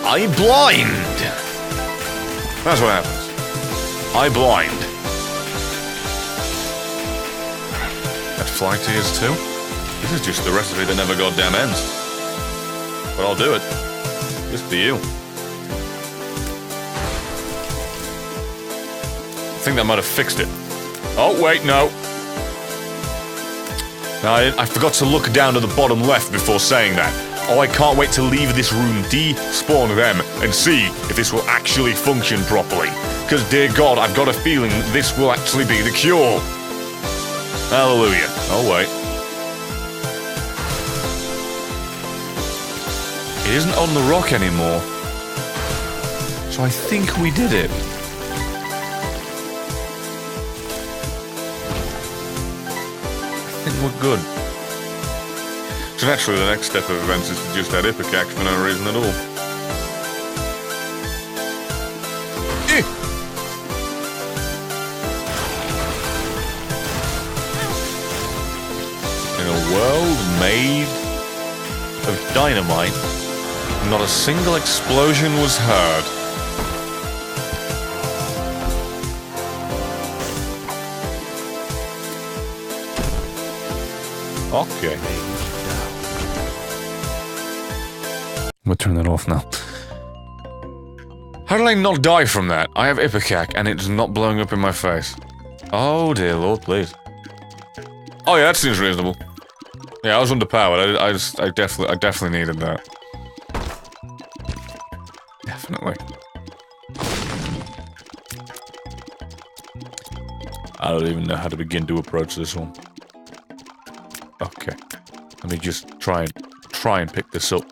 I blind. That's what happens. I blind. That fly tears too? This is just the recipe that never goddamn ends. But I'll do it. Just for you. I think that might have fixed it. Oh, wait, no. No, I forgot to look down to the bottom left before saying that. Oh, I can't wait to leave this room, despawn them, and see if this will actually function properly. Because, dear God, I've got a feeling this will actually be the cure. Hallelujah. Oh, wait. It isn't on the rock anymore. So I think we did it. I think we're good. So naturally, the next step of events is to just add Ipecac for no reason at all. In a world made of dynamite, not a single explosion was heard. Okay. I'm gonna turn that off now. How did I not die from that? I have Ipecac and it's not blowing up in my face. Oh dear Lord, please. Oh yeah, that seems reasonable. Yeah, I was underpowered. I definitely needed that. Definitely. I don't even know how to begin to approach this one. Okay. Let me just try and pick this up.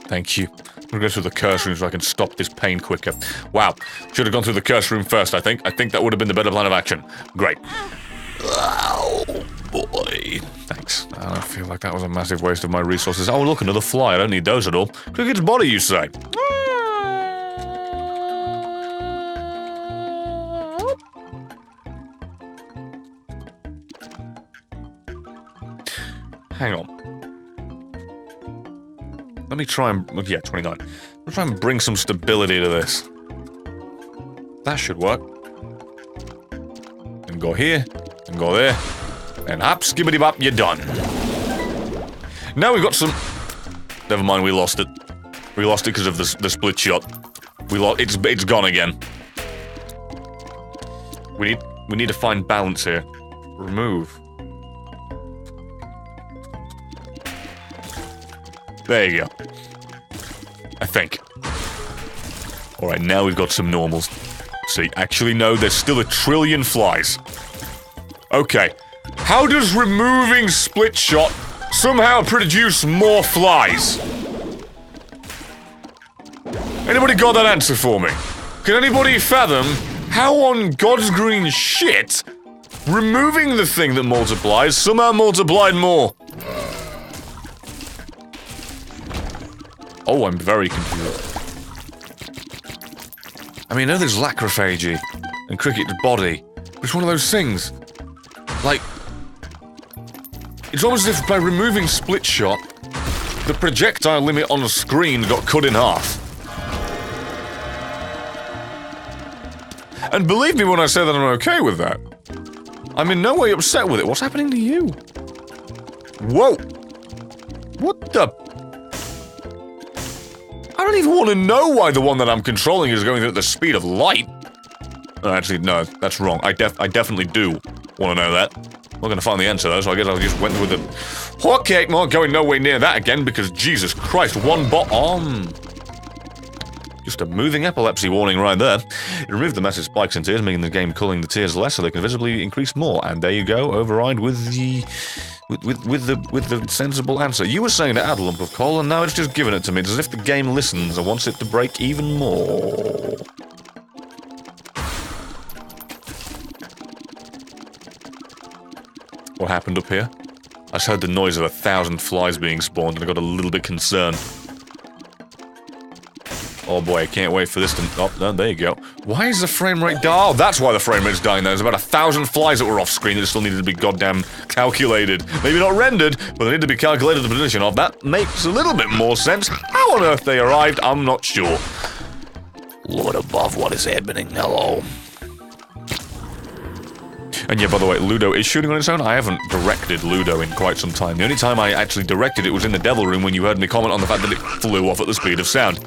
Thank you. I'm gonna go through the curse room so I can stop this pain quicker. Wow. Should have gone through the curse room first, I think. I think that would have been the better plan of action. Great. Oh, boy. Thanks. I feel like that was a massive waste of my resources. Oh, look, another fly. I don't need those at all. Cricket's body, you say? Hang on. Let me try and... yeah, 29. Let me try and bring some stability to this. That should work. And go here, and go there. And hop, skibbity bop, you're done. Now we've got some... Never mind, we lost it. We lost it because of the split shot. We lost... It's gone again. We need to find balance here. Remove. There you go. I think. Alright, now we've got some normals. See, actually no, there's still a trillion flies. Okay. How does removing split shot somehow produce more flies? Anybody got that answer for me? Can anybody fathom how on God's green shit removing the thing that multiplies somehow multiplied more? Oh, I'm very confused. I mean, I know there's lacrophagy and cricket's body, but it's one of those things. Like, it's almost as if by removing split shot, the projectile limit on the screen got cut in half. And believe me when I say that I'm okay with that. I'm in no way upset with it. What's happening to you? Whoa! What the... I don't even want to know why the one that I'm controlling is going at the speed of light. Actually, no, that's wrong. I definitely do want to know that. I'm not going to find the answer though, so I guess I just went with the... Okay, well, going nowhere near that again because Jesus Christ, one bot on. Just a moving epilepsy warning right there. It removed the massive spikes in tears, making the game culling the tears less so they can visibly increase more. And there you go, override with the... With the sensible answer. You were saying to add a lump of coal, and now it's just giving it to me. It's as if the game listens and wants it to break even more. What happened up here? I just heard the noise of 1,000 flies being spawned, and I got a little bit concerned. Oh boy, I can't wait for this to... Oh, no, there you go. Why is the frame rate down? Oh, that's why the frame rate's dying. There's about 1,000 flies that were off screen that still needed to be goddamn calculated. Maybe not rendered, but they need to be calculated the position of. That makes a little bit more sense. How on earth they arrived, I'm not sure. Lord above, what is happening? Hello. And yeah, by the way, Ludo is shooting on its own. I haven't directed Ludo in quite some time. The only time I actually directed it was in the Devil Room when you heard me comment on the fact that it flew off at the speed of sound.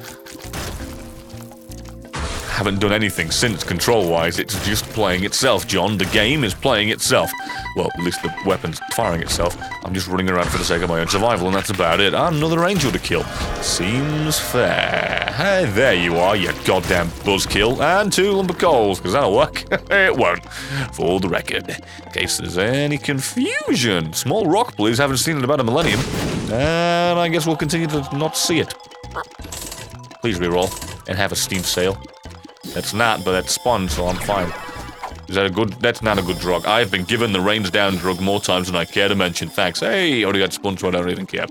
Haven't done anything since control-wise. It's just playing itself, John. The game is playing itself. Well, at least the weapon's firing itself. I'm just running around for the sake of my own survival, and that's about it. Another angel to kill. Seems fair. Hey, there you are, you goddamn buzzkill. And 2 lump of coals, because that'll work. It won't. For the record. In case there's any confusion. Small rock, please. Haven't seen it in about a millennium. And I guess we'll continue to not see it. Please reroll and have a Steam sale. That's not, but that's spawned, so I'm fine. Is that a good... That's not a good drug. I've been given the range down drug more times than I care to mention. Thanks. Hey, already got spun, so I don't even care.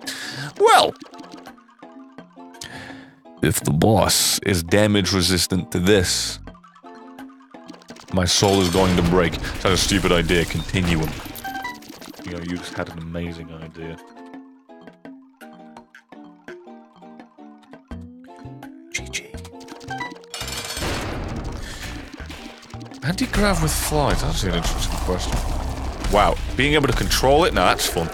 Well... if the boss is damage resistant to this, my soul is going to break. It's not a stupid idea. Continuum. You know, you just had an amazing idea. GG. Anti-grav with flies, that's an interesting question. Wow, being able to control it? Now that's fun.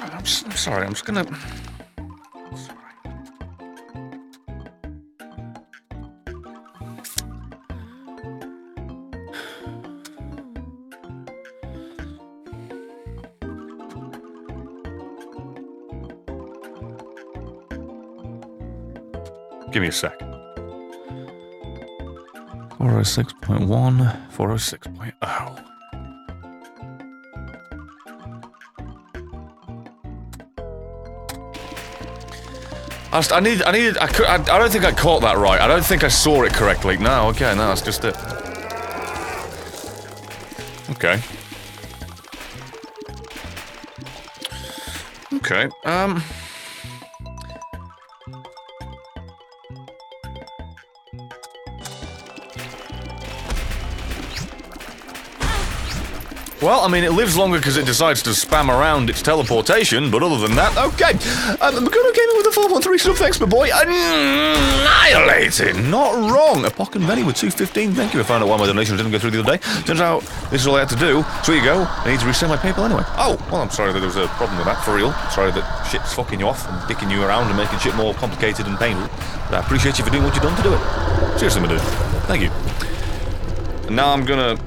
I'm sorry, I'm just gonna... Give me a sec. 406.1, 406.0. I don't think I caught that right. I don't think I saw it correctly. No, okay, no, that's just it. Okay. Okay, well, I mean, it lives longer because it decides to spam around its teleportation, but other than that, okay. Maguna came in with a 4.3 sub, thanks, my boy. Annihilating, not wrong. Apoc and Benny with 215, thank you. I found out why my donations didn't go through the other day. Turns out this is all I had to do. So here you go. I need to resend my PayPal anyway. Oh, well, I'm sorry that there was a problem with that, for real. Sorry that shit's fucking you off and dicking you around and making shit more complicated and painful. But I appreciate you for doing what you've done to do it. Seriously, my dude. Thank you. And now I'm gonna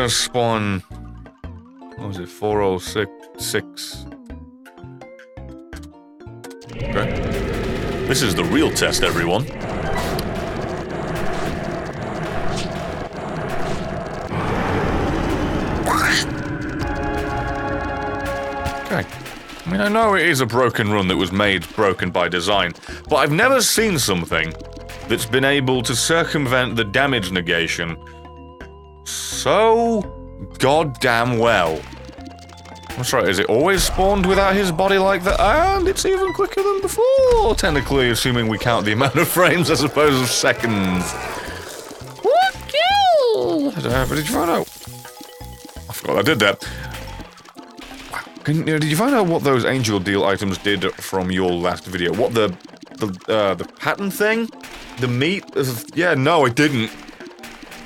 spawn... What was it? 4066. Okay. This is the real test, everyone. Okay. I mean, I know it is a broken run that was made broken by design, but I've never seen something that's been able to circumvent the damage negation so goddamn well. That's right, is it always spawned without his body like that? And it's even quicker than before, technically, assuming we count the amount of frames as opposed to seconds. What kill? But did you find out? I forgot I did that. Did you find out what those Angel Deal items did from your last video? What the pattern thing? The meat? Yeah, no, I didn't.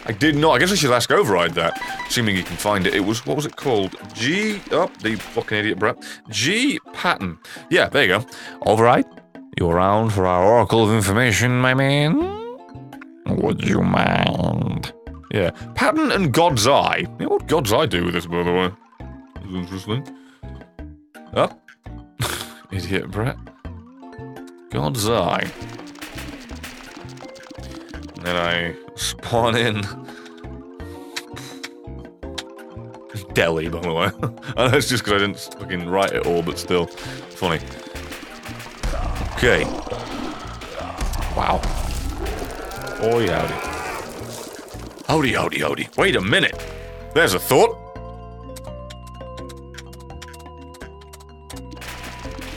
I did not. I guess I should ask Override that, assuming you can find it. It was, what was it called? The fucking idiot brat. G pattern. Yeah, there you go. Override, you around for our Oracle of Information, my man? Would you mind? Yeah, pattern and God's Eye. Yeah, what God's Eye do with this, by the way? That's interesting. Oh. Idiot brat. God's Eye. And then I spawn in Delhi, by the way. I know it's just because I didn't fucking write it all, but still funny. Okay. Wow. Oi, howdy. Howdy, howdy, howdy. Wait a minute. There's a thought.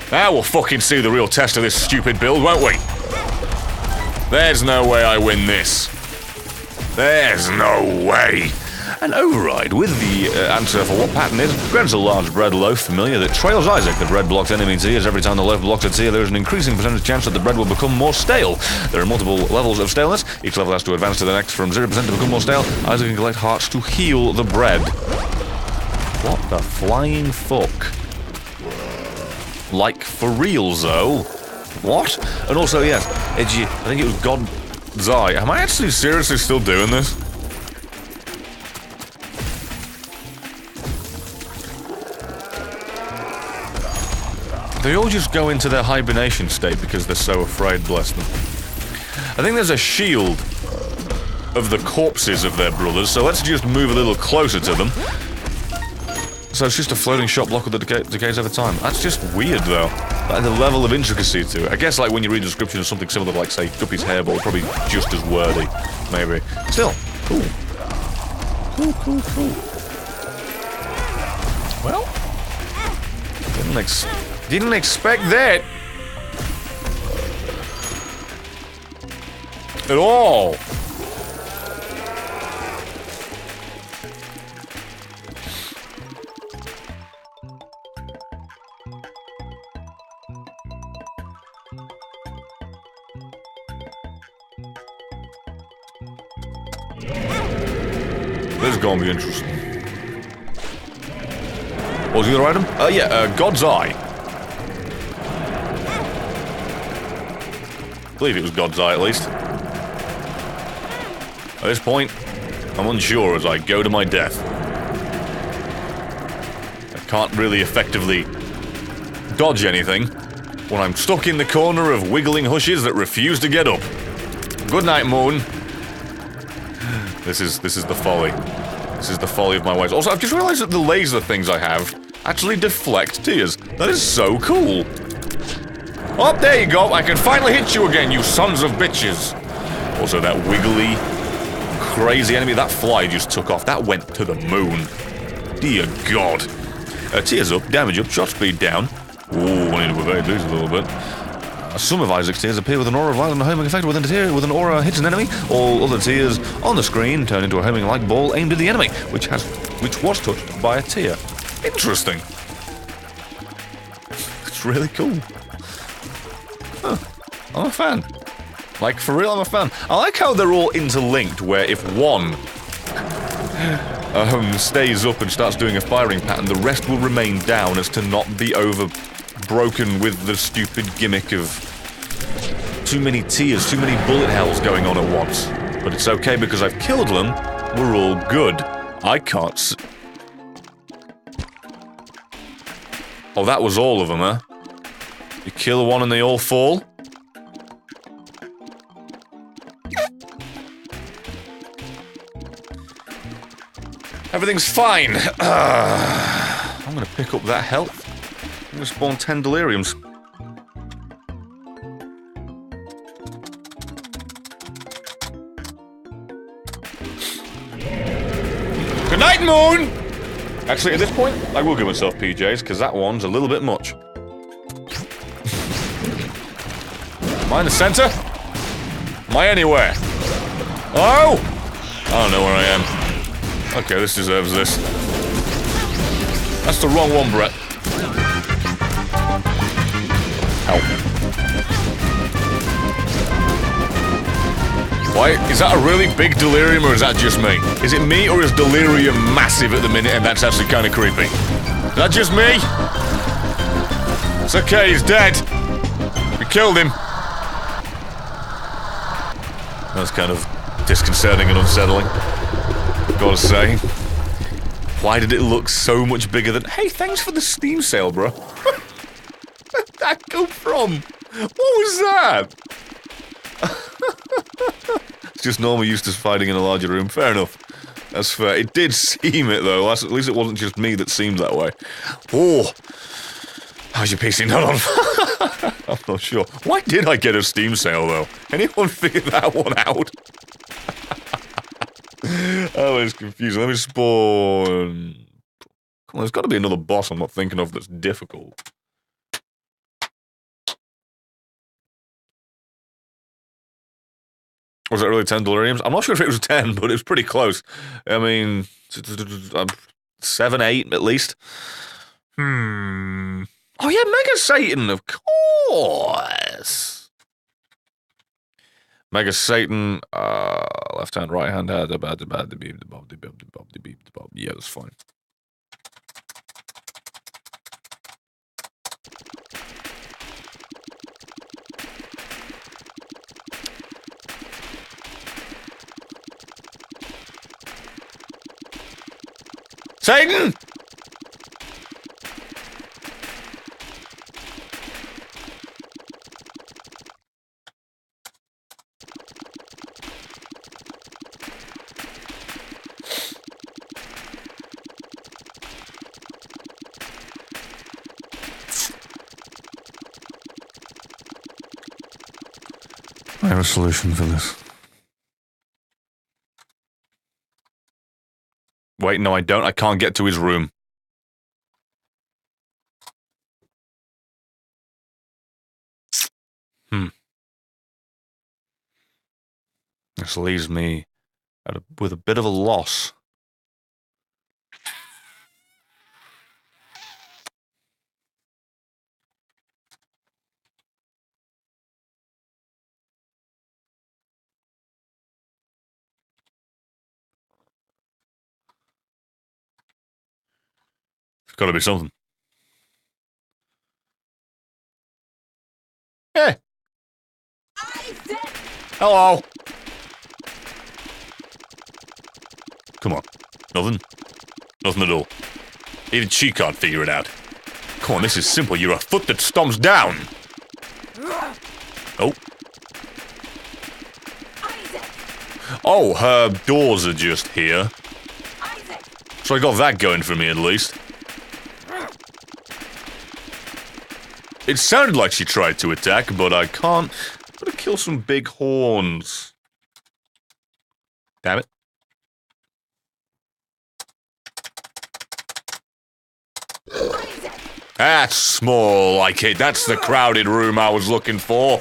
Now we'll fucking see the real test of this stupid build, won't we? There's no way I win this. There's no way. An Override with the answer for what pattern is grants a large bread loaf familiar that trails Isaac. The bread blocks enemy tears. Every time the loaf blocks a tear, there is an increasing percentage chance that the bread will become more stale. There are multiple levels of staleness. Each level has to advance to the next from 0% to become more stale. Isaac can collect hearts to heal the bread. What the flying fuck? Like, for real, though? What? And also, yes, Edgy, I think it was God's Eye. Am I actually seriously still doing this? They all just go into their hibernation state because they're so afraid, bless them. I think there's a shield of the corpses of their brothers, so let's just move a little closer to them. So it's just a floating shot block that decays over time. That's just weird, though. Like, the level of intricacy to it. I guess, like, when you read the description of something similar to, like, say, Guppy's hairball, probably just as worthy, maybe. Still, cool. Cool. Well, didn't expect that. At all. This is gonna be interesting. What was the other item? God's Eye. I believe it was God's Eye, at least. At this point, I'm unsure as I go to my death. I can't really effectively dodge anything when I'm stuck in the corner of wiggling hushes that refuse to get up. Good night, Moon. This is the folly. This is the folly of my ways. Also, I've just realized that the laser things I have actually deflect tears. That is so cool. Oh, there you go. I can finally hit you again, you sons of bitches. Also, that wiggly, crazy enemy, that fly just took off. That went to the moon. Dear God. Tears up, damage up, shot speed down. Ooh, I need to evade these a little bit. Some of Isaac's tears appear with an aura of light and a homing effect when an aura hits an enemy. All other tears on the screen turn into a homing light ball aimed at the enemy, which was touched by a tear. Interesting. It's really cool. Huh. I'm a fan. Like, for real, I'm a fan. I like how they're all interlinked, where if one stays up and starts doing a firing pattern, the rest will remain down as to not be broken with the stupid gimmick of too many tears, too many bullet hells going on at once. But it's okay because I've killed them. We're all good. I can't Oh, that was all of them, huh? You kill one and they all fall? Everything's fine. I'm gonna pick up that health. I'm gonna spawn 10 deliriums. Good night, Moon! Actually, at this point, I will give myself PJs, because that one's a little bit much. Am I in the center? Am I anywhere? Oh! I don't know where I am. Okay, this deserves this. That's the wrong one, Brett. Ow. Why? Is that a really big delirium or is that just me? Is it me or is delirium massive at the minute and that's actually kind of creepy? Is that just me? It's okay, he's dead. We killed him. That's kind of disconcerting and unsettling, gotta say. Why did it look so much bigger than— Hey, thanks for the Steam sale, bro. Where did that come from? What was that? It's just normal Eustace fighting in a larger room. Fair enough. That's fair. It did seem it, though. At least it wasn't just me that seemed that way. Oh! How's your PC not on? I'm not sure. Why did I get a Steam sale, though? Anyone figure that one out? Oh, it's confusing. Let me spawn. Come on, there's got to be another boss I'm not thinking of that's difficult. Was it really 10 deliriums? I'm not sure if it was 10, but it was pretty close. I mean, 7, 8 at least. Oh yeah, Mega Satan, of course. Mega Satan, left hand, right hand, yeah, that's fine. Satan! I have a solution for this. Wait, no, I don't. I can't get to his room. This leaves me with a bit of a loss. Gotta be something. Hey! Hello! Come on. Nothing? Nothing at all. Even she can't figure it out. Come on, this is simple. You're a foot that stomps down. Oh. Oh, her doors are just here. So I got that going for me, at least. It sounded like she tried to attack, but I can't. I'm gonna kill some big horns. Damn it. That's small, like it. That's the crowded room I was looking for. I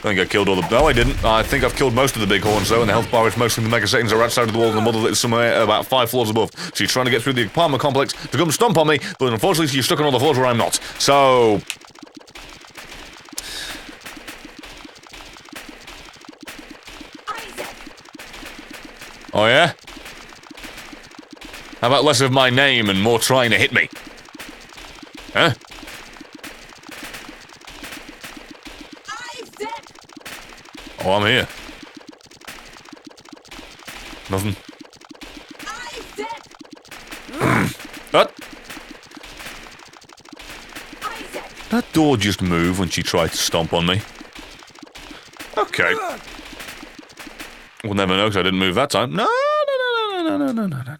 think I killed all the... No, I didn't. I think I've killed most of the big horns, though, and the health bar is mostly the mega settings are outside of the wall, and the mother is somewhere about 5 floors above. She's trying to get through the apartment complex to come stomp on me, but unfortunately she's stuck on all the floors where I'm not. So... Oh, yeah? How about less of my name and more trying to hit me? Huh? Oh, I'm here. Nothing. What? That door just moved when she tried to stomp on me. Okay. We'll never know because I didn't move that time. No, no, no, no, no, no, no, no, no.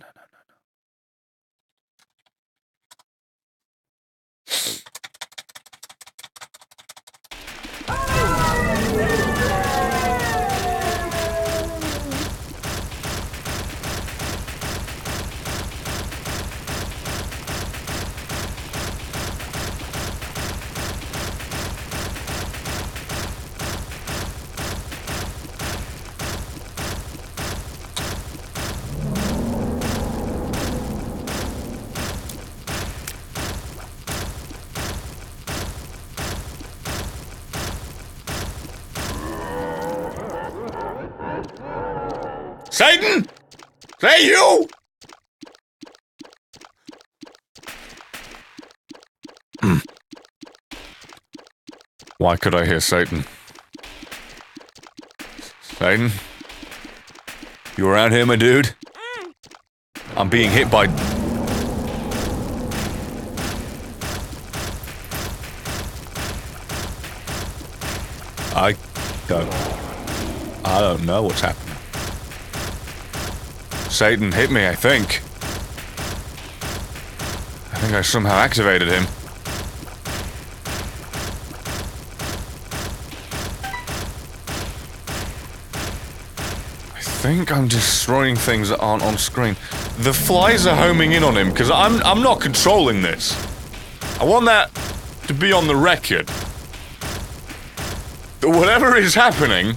Satan! Hey, you! Why could I hear Satan? Satan? You around here, my dude? I'm being hit by... I don't know what's happening. Satan hit me, I think. I think I somehow activated him. I think I'm destroying things that aren't on screen. The flies are homing in on him, because I'm not controlling this. I want that to be on the record. That whatever is happening,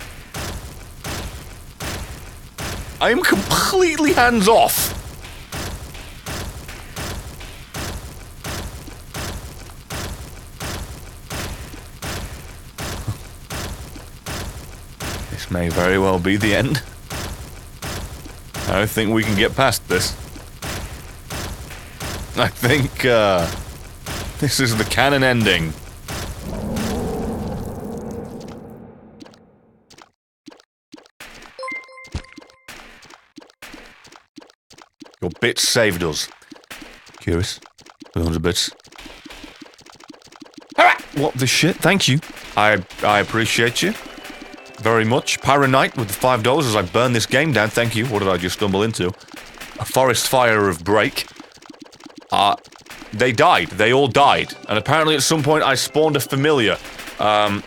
I am completely hands-off. This may very well be the end. I don't think we can get past this. I think, this is the canon ending. Your bits saved us. Curious. 100 bits. What the shit? Thank you. I appreciate you. Very much. Pyronite with the $5 as I burn this game down. Thank you. What did I just stumble into? A forest fire of break. They died. They all died. And apparently at some point I spawned a familiar. Didn't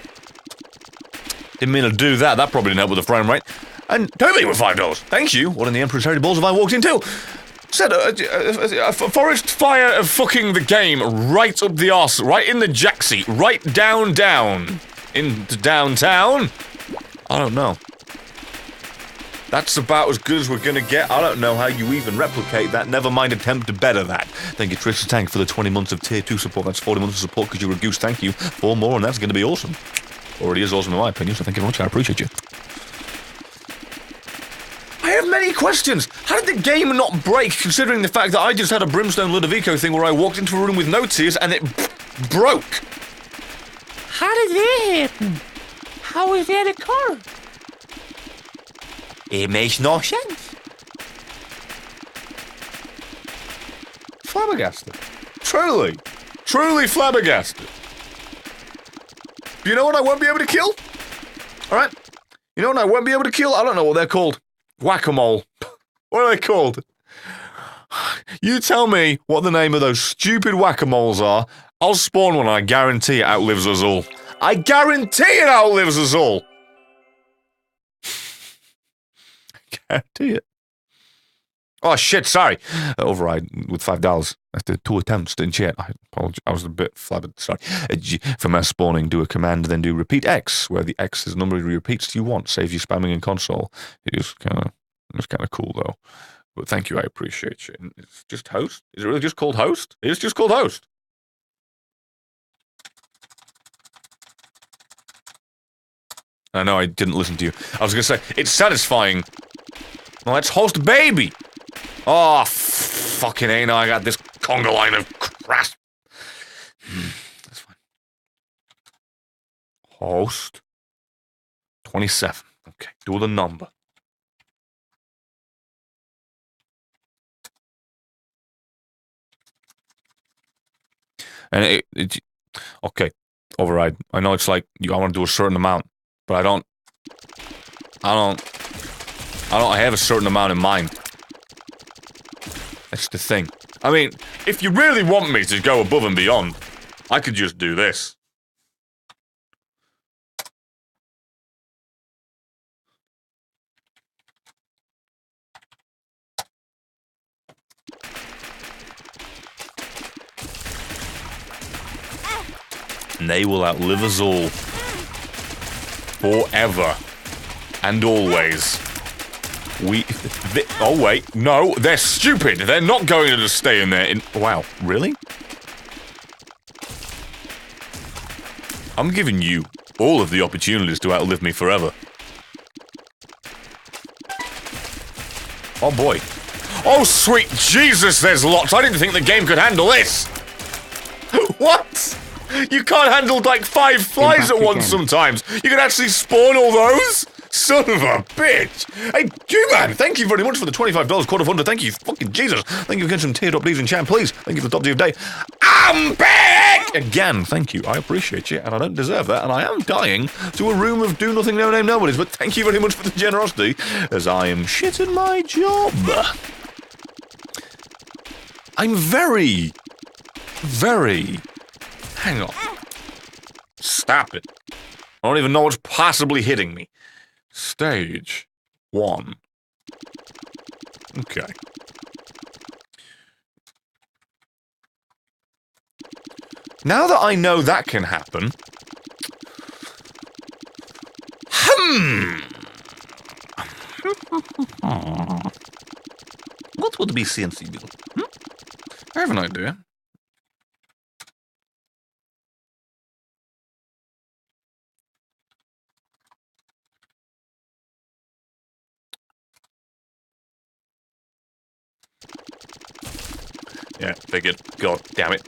mean to do that. That probably didn't help with the frame rate. And don't me with $5. Thank you. What in the Emperor's hairy balls have I walked into? Said a forest fire of fucking the game right up the arse, right in the jackseat, right down, into downtown. I don't know. That's about as good as we're gonna get. I don't know how you even replicate that, never mind attempt to better that. Thank you, Tristan Tank, for the 20 months of tier 2 support. That's 40 months of support because you're a goose. Thank you. 4 more and that's gonna be awesome. Already is awesome in my opinion, so thank you very much. I appreciate you. I have many questions. How did the game not break, considering the fact that I just had a Brimstone Ludovico thing where I walked into a room with no tears and it broke? How did that happen? How is that occur? It makes no sense. Flabbergasted. Truly flabbergasted. You know what I won't be able to kill? Alright? You know what I won't be able to kill? I don't know what they're called. Whack-a-mole. What are they called? You tell me what the name of those stupid whack-a-moles are. I'll spawn one and I guarantee it outlives us all. I guarantee it outlives us all! I guarantee it. Oh shit, sorry. Override with $5 after 2 attempts, didn't you? I apologize. I was a bit flabbered, sorry. For mass spawning, do a command, then do repeat X, where the X is the number of repeats you want. Saves you spamming in console. It's kind of cool, though. But thank you, I appreciate you. It's just host? Is it really just called host? It is just called host. I know I didn't listen to you. I was gonna say, it's satisfying. Well, let's host baby! Oh, fucking A, now I got this conga line of crap. That's fine. Host. 27. Okay, do the number. And okay, override. I know it's like, I want to do a certain amount, but I don't have a certain amount in mind. That's the thing. I mean, if you really want me to go above and beyond, I could just do this. And they will outlive us all. Forever. And always. Oh wait, no, they're stupid. They're not going to just stay in there. Wow, really? I'm giving you all of the opportunities to outlive me forever. Oh boy. Oh sweet Jesus, there's lots. I didn't think the game could handle this. What? You can't handle like 5 flies at once sometimes. You can actually spawn all those? Son of a bitch! Hey, G-Man, thank you very much for the $25 quarter of 100. Thank you, fucking Jesus. Thank you again, some teardrop leaves in chat, please. Thank you for the top tier of day. I'm back! Again, thank you. I appreciate you, and I don't deserve that, and I am dying to a room of do-nothing, no-name nobodies, but thank you very much for the generosity, as I am shitting my job. I'm very... Hang on. Stop it. I don't even know what's possibly hitting me. Stage 1. Okay. Now that I know that can happen... What would be sensible? I have an idea. Yeah, figured. God damn it.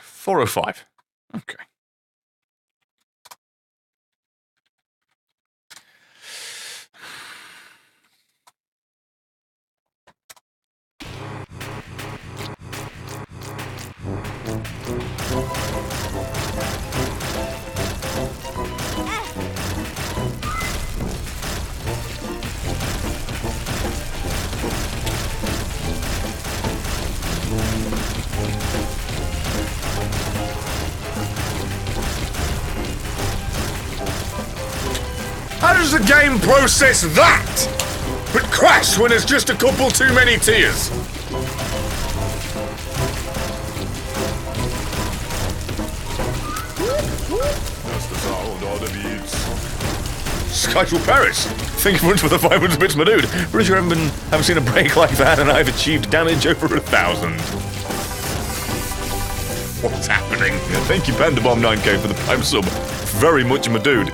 405. Okay. How does the game process that? But crash when there's just a couple too many tears. Schedule Paris. Thank you very much for the 500 bits, my dude. Pretty sure I haven't seen a break like that, and I've achieved damage over 1,000. What's happening? Thank you, Pandabomb9K, for the prime sub. Very much, my dude.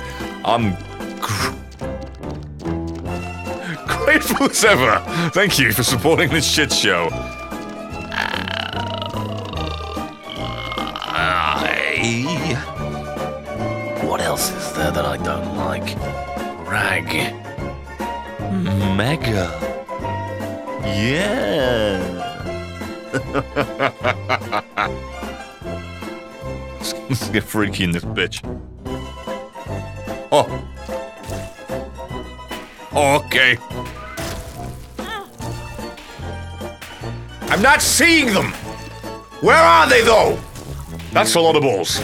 grateful as ever. Thank you for supporting this shit show. What else is there that I don't like? Rag. Mega. Yeah. Let's get freaky in this bitch. Oh. Okay. I'm not seeing them! Where are they, though? That's a lot of balls.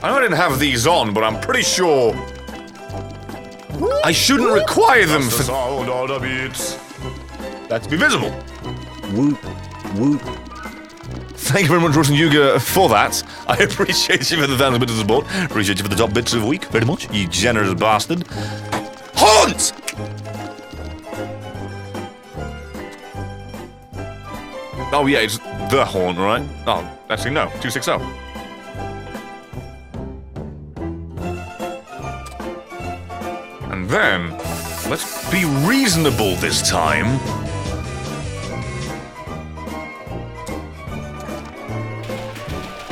I know I didn't have these on, but I'm pretty sure I shouldn't require them for sound of the beats. That's be visible. Whoop, whoop. Thank you very much, Russian Yuga, for that. I appreciate you for the 1,000 bits of support. Appreciate you for the top bits of the week, very much. You generous bastard. Hunt! Oh yeah, it's the horn, right? Oh, actually no, 260. And then, let's be reasonable this time.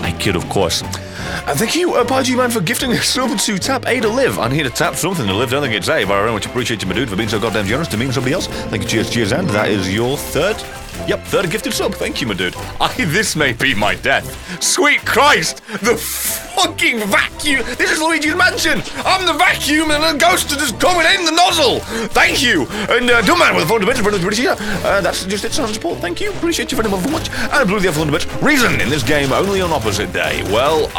I kid, of course. Thank you, Paji Man, for gifting a sub to tap A to live. I need to tap something to live. Don't think it's A, but I very much appreciate you, my dude, for being so goddamn generous to me and somebody else. Thank you, cheers, and that is your third gifted sub. Thank you, my dude. This may be my death. Sweet Christ, the fucking vacuum. This is Luigi's mansion. I'm the vacuum and the ghost is coming in the nozzle. Thank you. And don't mind with the phone to bitch, that's just it, son support. Thank you. Appreciate you very much. And I blew the phone to bitch. Reason in this game only on opposite day. Well,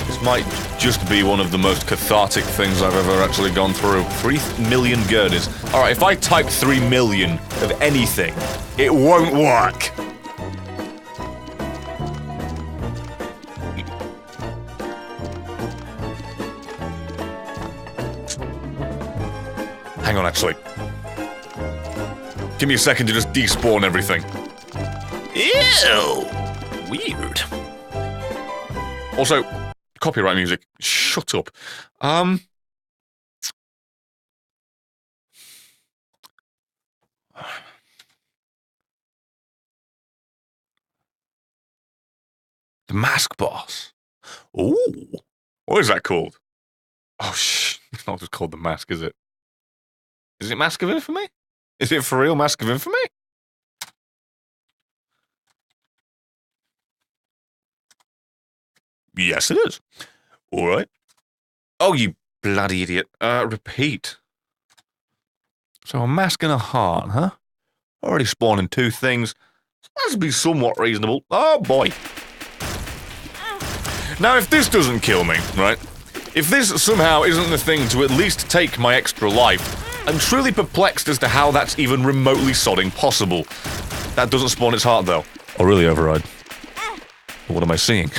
this might just be one of the most cathartic things I've ever actually gone through. 3 million girders. Alright, if I type 3 million of anything, it won't work. Hang on, actually. Give me a second to just despawn everything. Ew. Weird. Also, copyright music. Shut up. The Mask Boss. Ooh. What is that called? Oh, it's not just called The Mask, is it? Is it Mask of Infamy? Is it for real Mask of Infamy? Yes, it is. All right. Oh, you bloody idiot. Repeat. So a mask and a heart, huh? Already spawning 2 things. That should be somewhat reasonable. Oh, boy. Now, if this doesn't kill me, right? If this somehow isn't the thing to at least take my extra life, I'm truly perplexed as to how that's even remotely sodding possible. That doesn't spawn its heart, though. I'll really override. What am I seeing?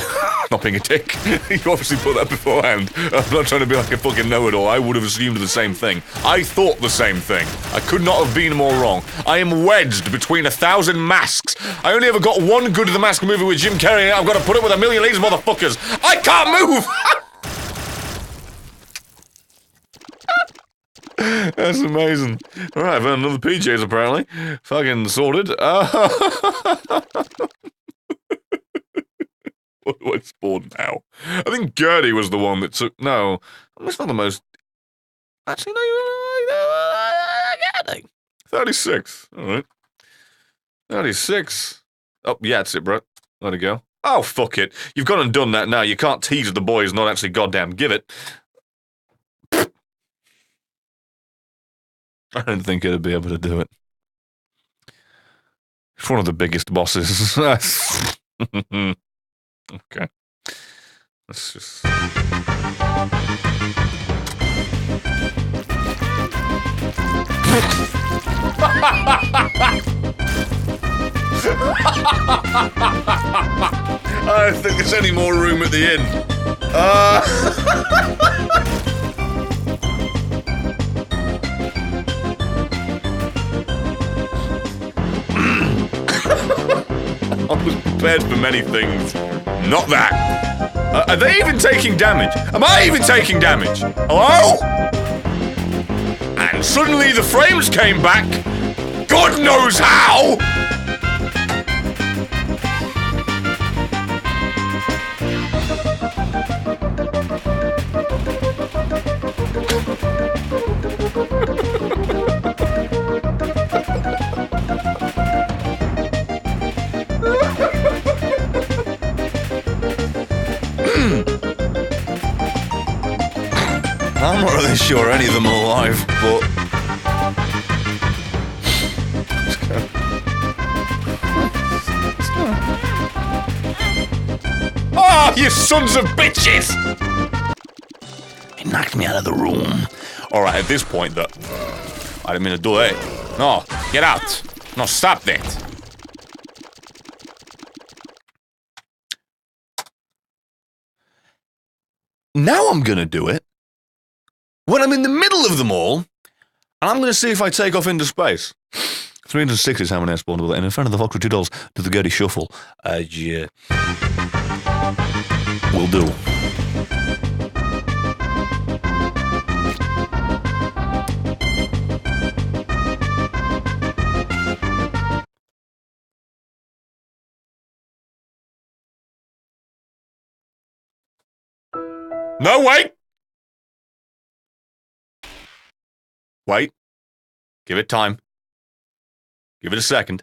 Not being a dick. You obviously put that beforehand. I'm not trying to be like a fucking know-it-all. I would have assumed the same thing. I thought the same thing. I could not have been more wrong. I am wedged between 1,000 masks. I only ever got one Good of the Mask movie with Jim Carrey, and I've got to put up with 1 million of these motherfuckers. I can't move! That's amazing. Alright, I've earned another PJs apparently. Fucking sorted. What do I spawn now? I think Gertie was the one that took... No, that's not the most... Actually, no, Gertie. 36. Alright. 36. Oh, yeah, that's it, bro. Let it go. Oh, fuck it. You've gone and done that now. You can't tease the boys, not actually goddamn give it. I don't think it'd be able to do it. It's one of the biggest bosses. Okay. Let's just... I don't think there's any more room at the inn. I was prepared for many things. Not that. Are they even taking damage? Am I even taking damage? Hello? And suddenly the frames came back. God knows how! I'm not really sure any of them are alive, but... Oh, you sons of bitches! He knocked me out of the room. Alright, at this point, though... I didn't mean to do it. No, get out. No, stop that. Now I'm gonna do it when I'm in the middle of them all, and I'm gonna see if I take off into space. 306 is how many I spawned with it, and in front of the Valkyrie 2 dolls, do the Gertie shuffle. Yeah. Will do. No, wait! Wait. Give it time. Give it a second.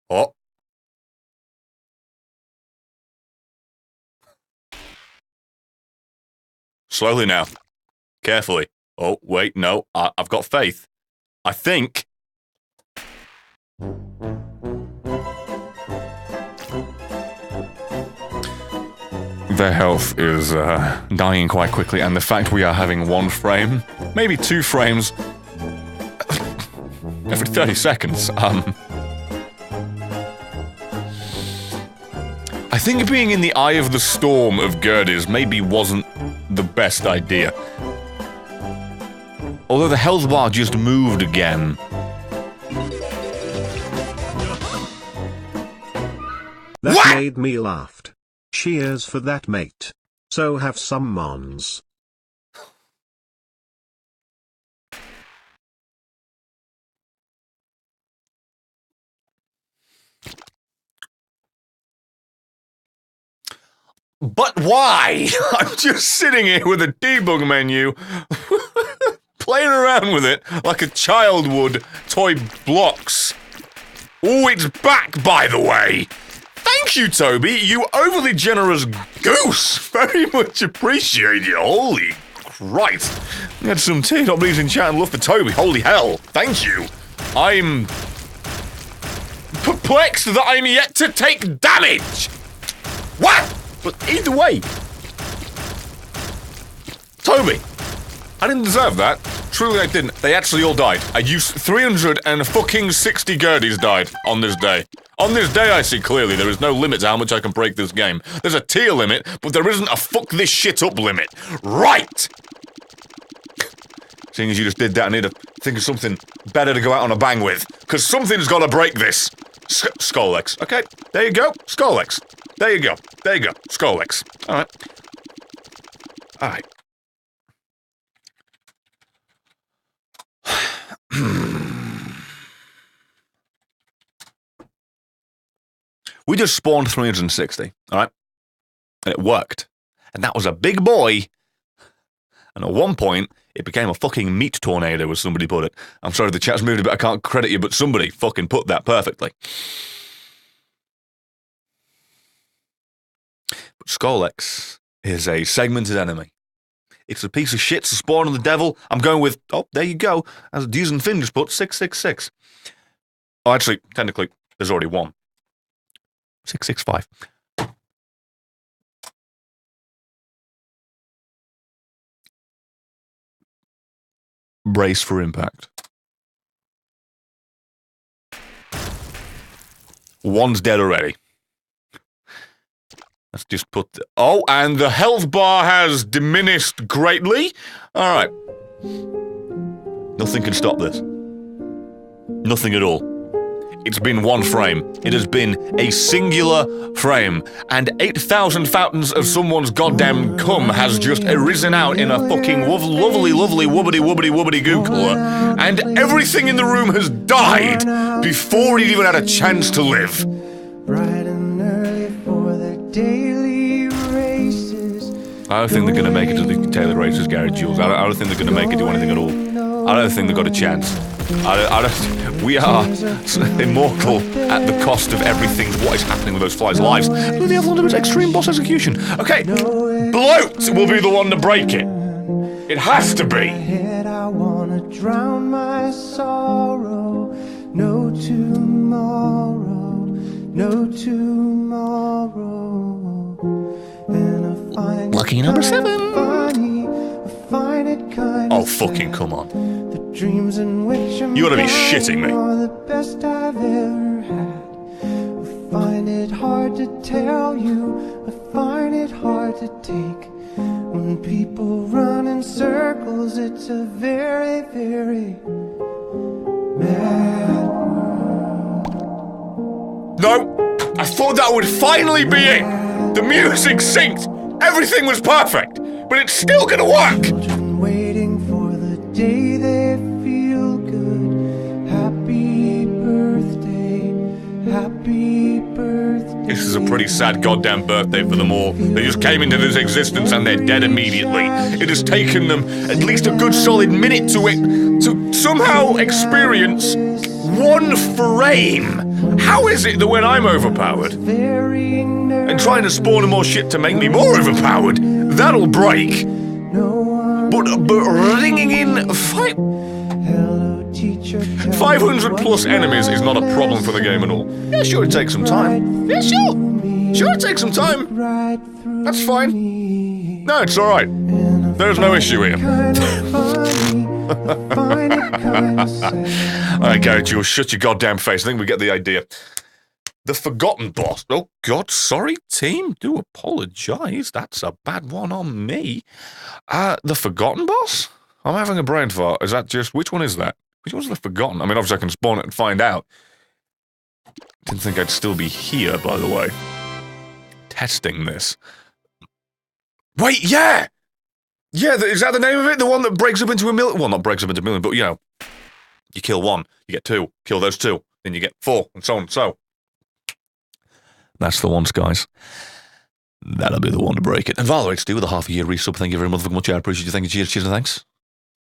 Oh. Slowly now. Carefully. Oh, wait, no. I've got faith. I think... Their health is dying quite quickly, and the fact we are having one frame, maybe 2 frames, every 30 seconds, I think being in the eye of the storm of Gerties maybe wasn't the best idea. Although the health bar just moved again. That What? made me laugh. Cheers for that, mate. So have some mons. But why? I'm just sitting here with a debug menu, playing around with it like a child would toy blocks. Oh, it's back, by the way. Thank you, Toby, you overly generous goose. Very much appreciate it. Holy Christ. We had some teardrop leaves in chat and love for Toby. Holy hell. Thank you. I'm perplexed that I'm yet to take damage. What? But either way. Toby, I didn't deserve that. Truly I didn't. They actually all died. I used 360 Gerties died on this day. On this day I see clearly there is no limit to how much I can break this game. There's a tier limit, but there isn't a fuck this shit up limit. Right! Seeing as you just did that, I need to think of something better to go out on a bang with. Because something's gotta break this. Scolex. Okay, there you go. Scolex. There you go. There you go. Scolex. Alright. Alright. We just spawned 360, alright? And it worked. And that was a big boy. And at one point, it became a fucking meat tornado, as somebody put it. I'm sorry the chat's moved a bit, I can't credit you, but somebody fucking put that perfectly. But Scolex is a segmented enemy. It's a piece of shit to spawn on the devil. I'm going with, oh, there you go. As using Finn just put, 666. Oh, actually, technically, there's already one. 665. Brace for impact. One's dead already. Let's just put the... Oh, and the health bar has diminished greatly. All right. Nothing can stop this. Nothing at all. it's been one frame. It has been a singular frame. And 8,000 fountains of someone's goddamn cum has just arisen out in a fucking lovely, wobbity goo colour. And everything in the room has died before it even had a chance to live. Bright and early for the daily races. I don't think they're going to make it to the Taylor races, Gary Jules. I don't think they're going to make it do anything at all. I don't think they've got a chance. We are immortal at the cost of everything. What is happening with those flies' lives? With the Ultimate Extreme Boss Execution. Okay, Bloat will be the one to break it. It has to be. I wanna drown my sorrow. No tomorrow, no tomorrow. And I find Lucky number 7. funny, I find it kind Oh, fucking come on. The dreams in which I'm You gotta be shitting me. are the best I've ever had. I find it hard to tell you, I find it hard to take. When people run in circles, it's a very, very mad world. No, I thought that would finally be it. The music synced. Everything was perfect. But it's still gonna work. Children waiting for the day they feel good. Happy birthday, happy birthday. This is a pretty sad goddamn birthday for them all. They just came into this existence and they're dead immediately. It has taken them at least a good solid minute to somehow experience one frame. How is it that when I'm overpowered and trying to spawn more shit to make me more overpowered, that'll break? But ringing in 500 plus enemies is not a problem for the game at all. Yeah, sure, it takes some time. Yeah, sure. Sure, it takes some time. That's fine. No, it's alright. There's no issue here. Alright, Gary Jules, shut your goddamn face. I think we get the idea. The Forgotten Boss. Oh, God, sorry, team. Do apologize. That's a bad one on me. The Forgotten Boss? I'm having a brain fart. Is that just... Which one is that? Which one's the Forgotten? I mean, obviously I can spawn it and find out. Didn't think I'd still be here, by the way. Testing this. Wait, yeah! Yeah, is that the name of it? The one that breaks up into a million? Well, not breaks up into a million, but, you know. You kill one, you get 2. Kill those 2, then you get 4, and so on and so. That's the ones, guys. That'll be the one to break it. And Valorate Stu with a half-a-year resub. Thank you very much. I appreciate you. Thank you. Cheers, cheers, and thanks.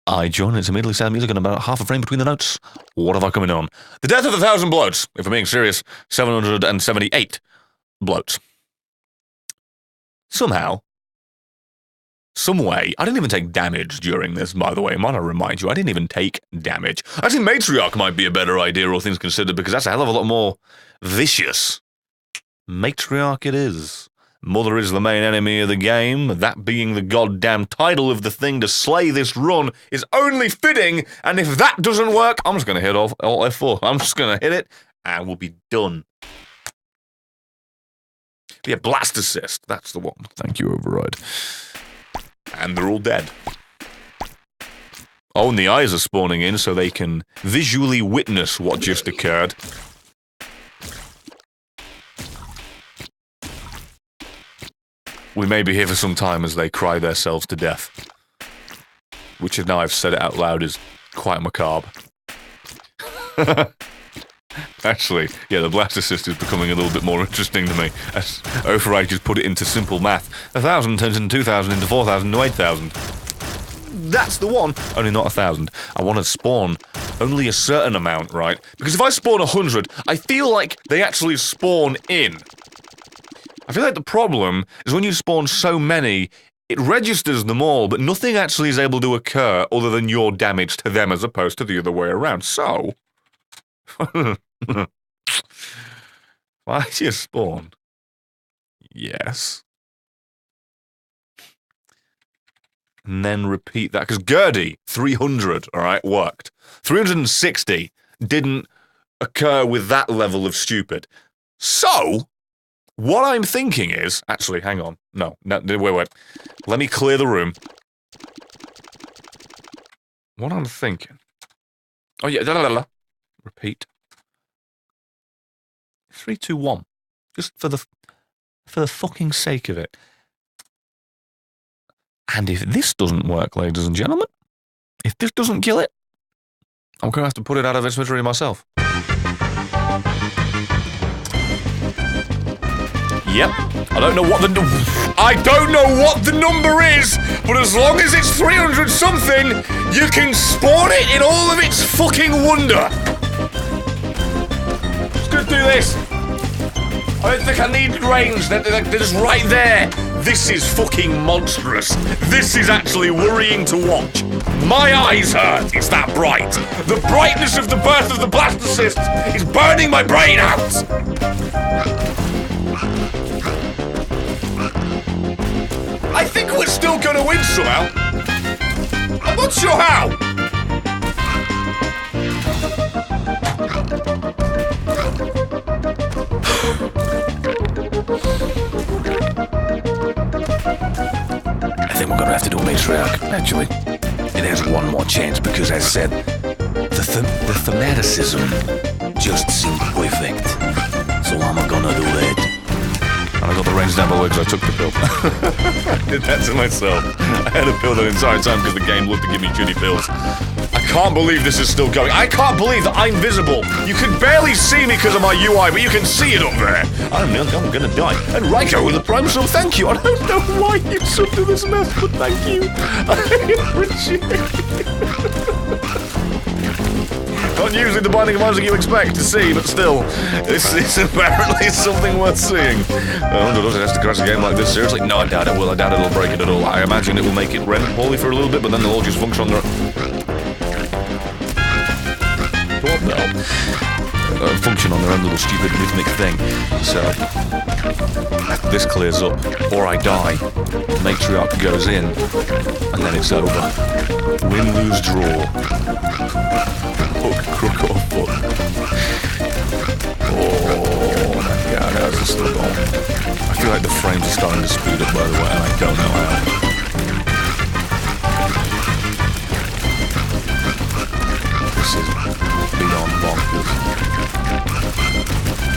I join. It's immediately sad music and about half a frame between the notes. What have I coming on? The Death of the 1,000 Bloats. If I'm being serious, 778 bloats. Somehow, some way, I didn't even take damage during this, by the way. Might I remind you, I didn't even take damage. I think Matriarch might be a better idea, all things considered, because that's a hell of a lot more vicious. Matriarch it is. Mother is the main enemy of the game. That being the goddamn title of the thing to slay this run is only fitting, and if that doesn't work, I'm just going to hit all F4. I'm just going to hit it, and we'll be done. Yeah, Blast Assist. That's the one. Thank you, Override. And they're all dead. Oh, and the eyes are spawning in so they can visually witness what just occurred. We may be here for some time as they cry themselves to death. Which, now I've said it out loud, is quite macabre. Actually, yeah, the Blast Assist is becoming a little bit more interesting to me. As Override just put it into simple math. 1,000 turns into 2,000 into 4,000 into 8,000. That's the one, only not 1,000. I want to spawn only a certain amount, right? Because if I spawn 100, I feel like they actually spawn in. I feel like the problem is when you spawn so many, it registers them all, but nothing actually is able to occur other than your damage to them as opposed to the other way around. So, why do you spawn? Yes. And then repeat that, because Gertie, 300, alright, worked. 360 didn't occur with that level of stupid. So, what I'm thinking is... Actually, hang on. No, wait. Let me clear the room. What I'm thinking... Oh, yeah, repeat. 3, 2, 1. Just for the fucking sake of it. And if this doesn't work, ladies and gentlemen, if this doesn't kill it, I'm going to have to put it out of its misery myself. Yep. I don't know what the number is, but as long as it's 300 something, you can spawn it in all of its fucking wonder. Let's go do this. I don't think I need range. They're just right there. This is fucking monstrous. This is actually worrying to watch. My eyes hurt. It's that bright. The brightness of the birth of the blastocyst is burning my brain out. I think we're still gonna win somehow. I'm not sure how. I think we're gonna have to do a matriarch, actually. It has one more chance because, as said, the thematicism just seemed perfect. So I'm gonna do that. And I got the range down by the way because I took the pill. I did that to myself. I had a pill that entire time because the game loved to give me shitty pills. I can't believe this is still going. I can't believe that I'm visible. You can barely see me because of my UI, but you can see it up there. I'm gonna die. And Riker with a prime sub, thank you. I don't know why you subbed to this mess, but thank you. I appreciate it. Not usually the binding of Isaac you expect to see, but still, it's apparently something worth seeing. I wonder if it has to crash a game like this. Seriously? No, I doubt it will. I doubt it'll break it at all. I imagine it will make it render poorly for a little bit, but then they'll all just function on their function on their own little stupid rhythmic thing. So, this clears up, or I die, matriarch goes in, and then it's over. Win, lose, draw. Hook, crook, or foot. Oh my god, how's this still going? I feel like the frames are starting to speed up, by the way, and I don't know how. This is beyond bonkers.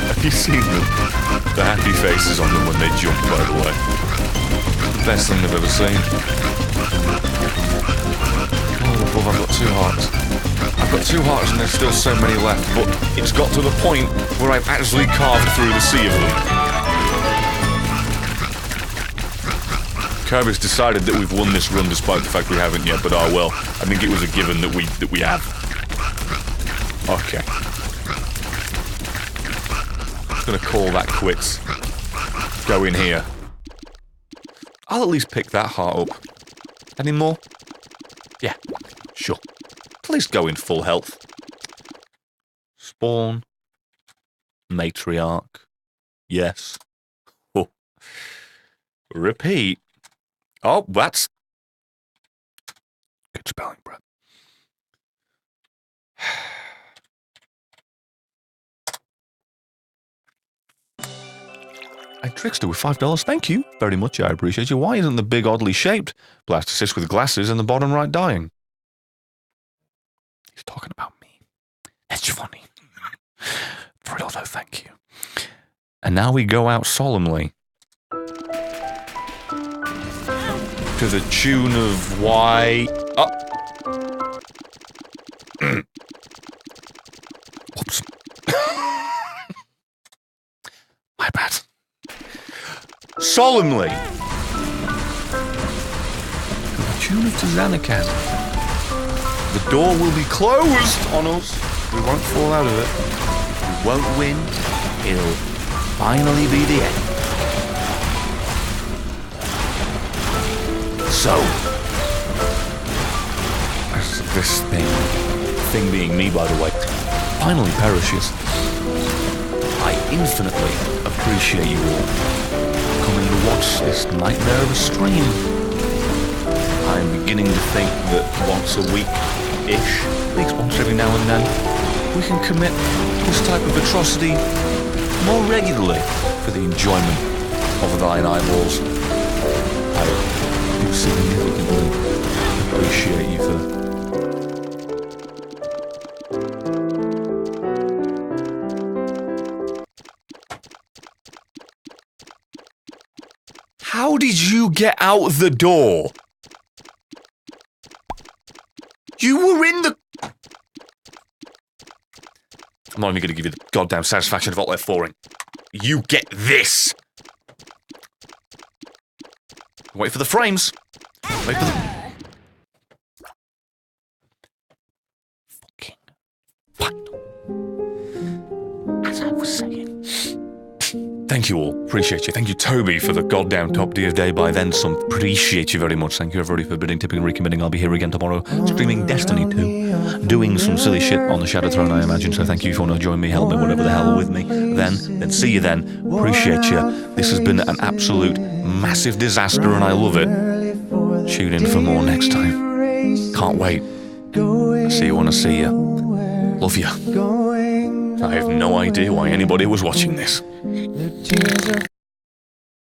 Have you seen the happy faces on them when they jump, by the way? The best thing I've ever seen. Oh, above I've got 2 hearts. I've got 2 hearts and there's still so many left, but it's got to the point where I've actually carved through the sea of them. Kirby's decided that we've won this run despite the fact we haven't yet, but oh well. I think it was a given that we have. Okay. I'm gonna call that quits. Go in here. I'll at least pick that heart up. Any more? Yeah, sure. At least go in full health. Spawn. Matriarch. Yes. Oh. Repeat. Oh, that's... good spelling, Brett. And Trickster with $5. Thank you very much. I appreciate you. Why isn't the big oddly shaped blastocyst with glasses in the bottom right dying? He's talking about me. It's funny. For real though, thank you. And now we go out solemnly. To the tune of why... Oh. Whoops. My bad. Solemnly. To the tune of Tizanakan. The door will be closed on us. We won't fall out of it. We won't win. It'll finally be the end. So, as this thing being me, by the way, finally perishes, I infinitely appreciate you all coming to watch this nightmare of a stream. I'm beginning to think that once a week-ish, at least once every now and then, we can commit this type of atrocity more regularly for the enjoyment of thine eyeballs. I do significantly appreciate you for... How did you get out the door? You were in the... I'm not even going to give you the goddamn satisfaction of outlet foring. You get this! Wait for the frames. Wait for the... Fucking... What? As I was saying... Thank you all. Appreciate you. Thank you, Toby, for the goddamn top tier day by then some. Appreciate you very much. Thank you, everybody, for bidding, tipping, and recommitting. I'll be here again tomorrow, streaming Destiny 2. Doing some silly shit on the Shadow Throne, I imagine. So thank you if you want to join me, help me, whatever the hell with me. Then see you then. Appreciate you. This has been an absolute massive disaster, and I love it. Tune in for more next time. Can't wait. See you when I see you. Love you. I have no idea why anybody was watching this. The tears are